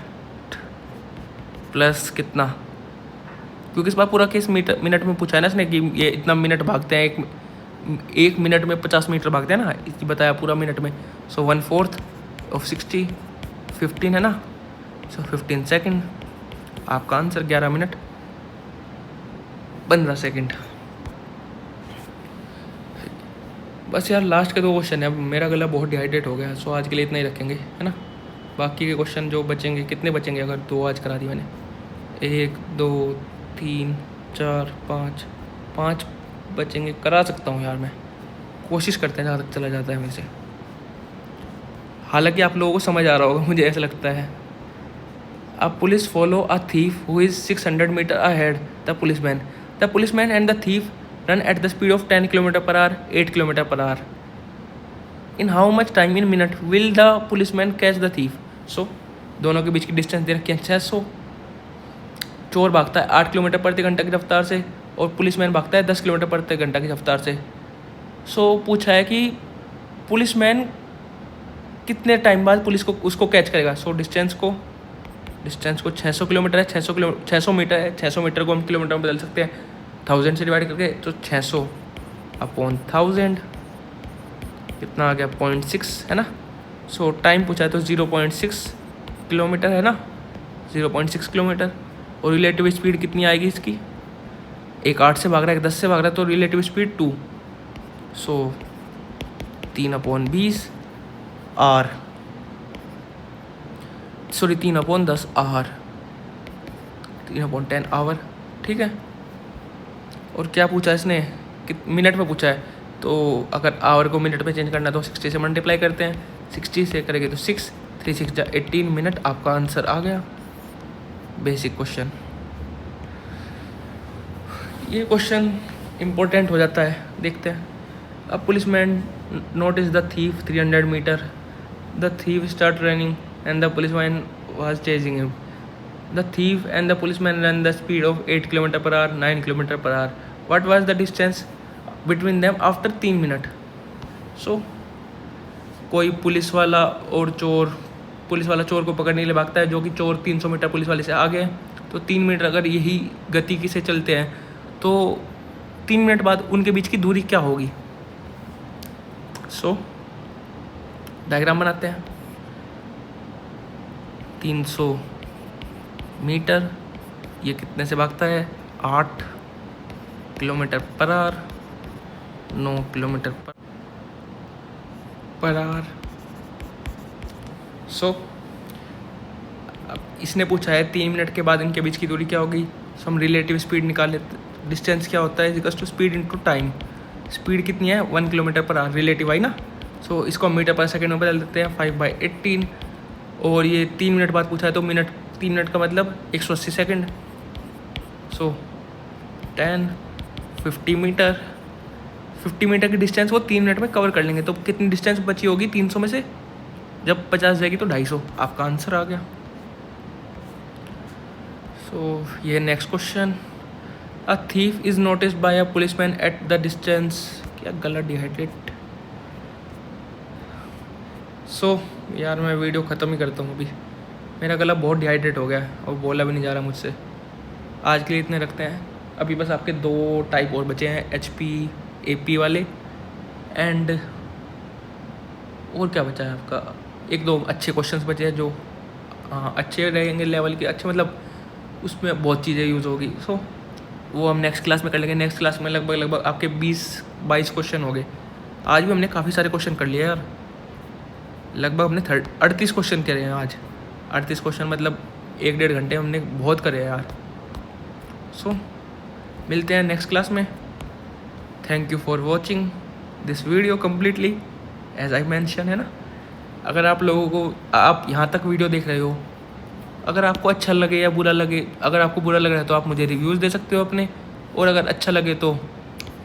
प्लस कितना, क्योंकि इस बार पूरा केस मिनट में पूछा है ना इसने कि ये इतना मिनट भागते हैं 1 1 मिनट में 50 मीटर भागते हैं ना, इसकी बताया पूरा मिनट में। सो 1/4 ऑफ 60 15 है ना, सो 15 सेकेंड। आपका आंसर 11 मिनट 15 सेकेंड। बस यार लास्ट के 2 क्वेश्चन है, अब मेरा गला बहुत डिहाइड्रेट हो गया, सो आज के लिए इतना ही रखेंगे, है ना। बाकी के क्वेश्चन जो बचेंगे, कितने बचेंगे अगर 2 आज करा दी मैंने, 1 2 3 4 5 बचेंगे, करा सकता हूँ यार मैं, कोशिश करते हैं जहाँ तक चला जाता है मेरे से। हालांकि आप लोगों को समझ आ रहा होगा, मुझे ऐसा लगता है। A police follow a thief who is 600 metre ahead the policeman and the thief run at the speed of 10 km/h 8 km/h। In how much time in minute will the policeman catch the thief. So दोनों के बीच की distance दे रखी है 600। चोर भागता है 8 kilometre प्रति घंटा की रफ्तार से और पुलिसमैन भागता है 10 किलोमीटर प्रति घंटा की रफ्तार से। सो पूछा है कि पुलिसमैन कितने टाइम बाद पुलिस को उसको कैच करेगा। सो डिस्टेंस को 600 किलोमीटर है, 600 मीटर है, 600 मीटर को हम किलोमीटर में बदल सकते हैं 1000 से डिवाइड करके, तो 600/1000 कितना आ गया 0.6 है ना। सो टाइम पूछा है तो 0.6 किलोमीटर है ना, 0.6 किलोमीटर। और रिलेटिव स्पीड कितनी आएगी इसकी, एक 8 से भाग रहा है, एक 10 से भाग रहा है, तो relative speed 2। So 3/20 hour, sorry 3/10 hour, 3/10 hour, ठीक है। और क्या पूछा इसने, कि मिनट में पूछा है, तो अगर आवर को मिनट में चेंज करना है तो 60 से मल्टीप्लाई करते हैं, 60 से करेंगे तो 6, 3 6 18 मिनट। आपका आंसर आ गया। बेसिक क्वेश्चन, ये क्वेश्चन इम्पोर्टेंट हो जाता है, देखते हैं। अब policeman notice the thief 300 metre, the thief start running and the policeman was chasing him. The thief and the policeman ran the speed of 8 km/h 9 km/h. What was the distance between them after 3 minutes? So कोई police वाला चोर को पकड़ने के लिए भागता है, जो कि चोर 300 मीटर पुलिस वाले से आगे है, तो 3 मिनट अगर यही गति से चलते हैं तो 3 मिनट बाद उनके बीच की दूरी क्या होगी। सो डायग्राम बनाते हैं। 300 मीटर, ये कितने से भागता है 8 km/h 9 km/h। सो अब इसने पूछा है 3 मिनट के बाद इनके बीच की दूरी क्या होगी। सो हम रिलेटिव स्पीड निकाल लेते, डिस्टेंस क्या होता है equals to speed into time. Speed कितनी है 1 km/h, रिलेटिव आई ना। सो इसको मीटर पर सेकेंड में बदल देते हैं 5/18। और ये 3 मिनट बाद पूछा है तो 3 मिनट का मतलब 180 सेकेंड। सो 50 मीटर की डिस्टेंस वो 3 मिनट में कवर कर लेंगे। तो कितनी डिस्टेंस बची होगी 300 में से, जब 50 जाएगी तो 250। आपका आंसर आ गया। सो ये next question, a thief is noticed bye a policeman at the distance, क्या गला डिहाइड्रेट। सो यार मैं वीडियो ख़त्म ही करता हूँ अभी, मेरा गला बहुत डिहाइड्रेट हो गया है और बोला भी नहीं जा रहा मुझसे। आज के लिए इतने रखते हैं। अभी बस आपके 2 टाइप और बचे हैं, HP AP वाले एंड और क्या बचा है आपका, 1-2 अच्छे क्वेश्चंस बचे हैं जो अच्छे रहेंगे लेवल के, अच्छे मतलब उसमें बहुत चीज़ें यूज़ होगी। सो वो हम नेक्स्ट क्लास में कर लेंगे। नेक्स्ट क्लास में लगभग आपके 20-22 क्वेश्चन हो गए। आज भी हमने काफ़ी सारे क्वेश्चन कर लिए यार, लगभग हमने 38 क्वेश्चन करे हैं आज। 38 क्वेश्चन मतलब 1-1.5 घंटे हमने बहुत करे हैं यार। सो मिलते हैं नेक्स्ट क्लास में। Thank you for watching this video completely as I mention, है ना। अगर आप लोगों को आप यहाँ तक वीडियो देख रहे हो, अगर आपको अच्छा लगे या बुरा लगे, अगर आपको बुरा लग रहा है तो आप मुझे रिव्यूज़ दे सकते हो अपने, और अगर अच्छा लगे तो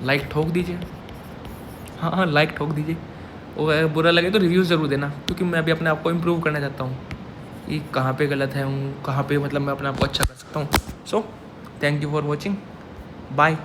लाइक ठोक दीजिए। हाँ लाइक ठोक दीजिए। और अगर बुरा लगे तो रिव्यूज़ ज़रूर देना, क्योंकि मैं अभी अपने आप को इम्प्रूव करना चाहता हूँ कि कहाँ पे गलत है हूँ, कहाँ पे मतलब मैं अपने आप को अच्छा कर सकता हूँ। So thank you for watching, bye.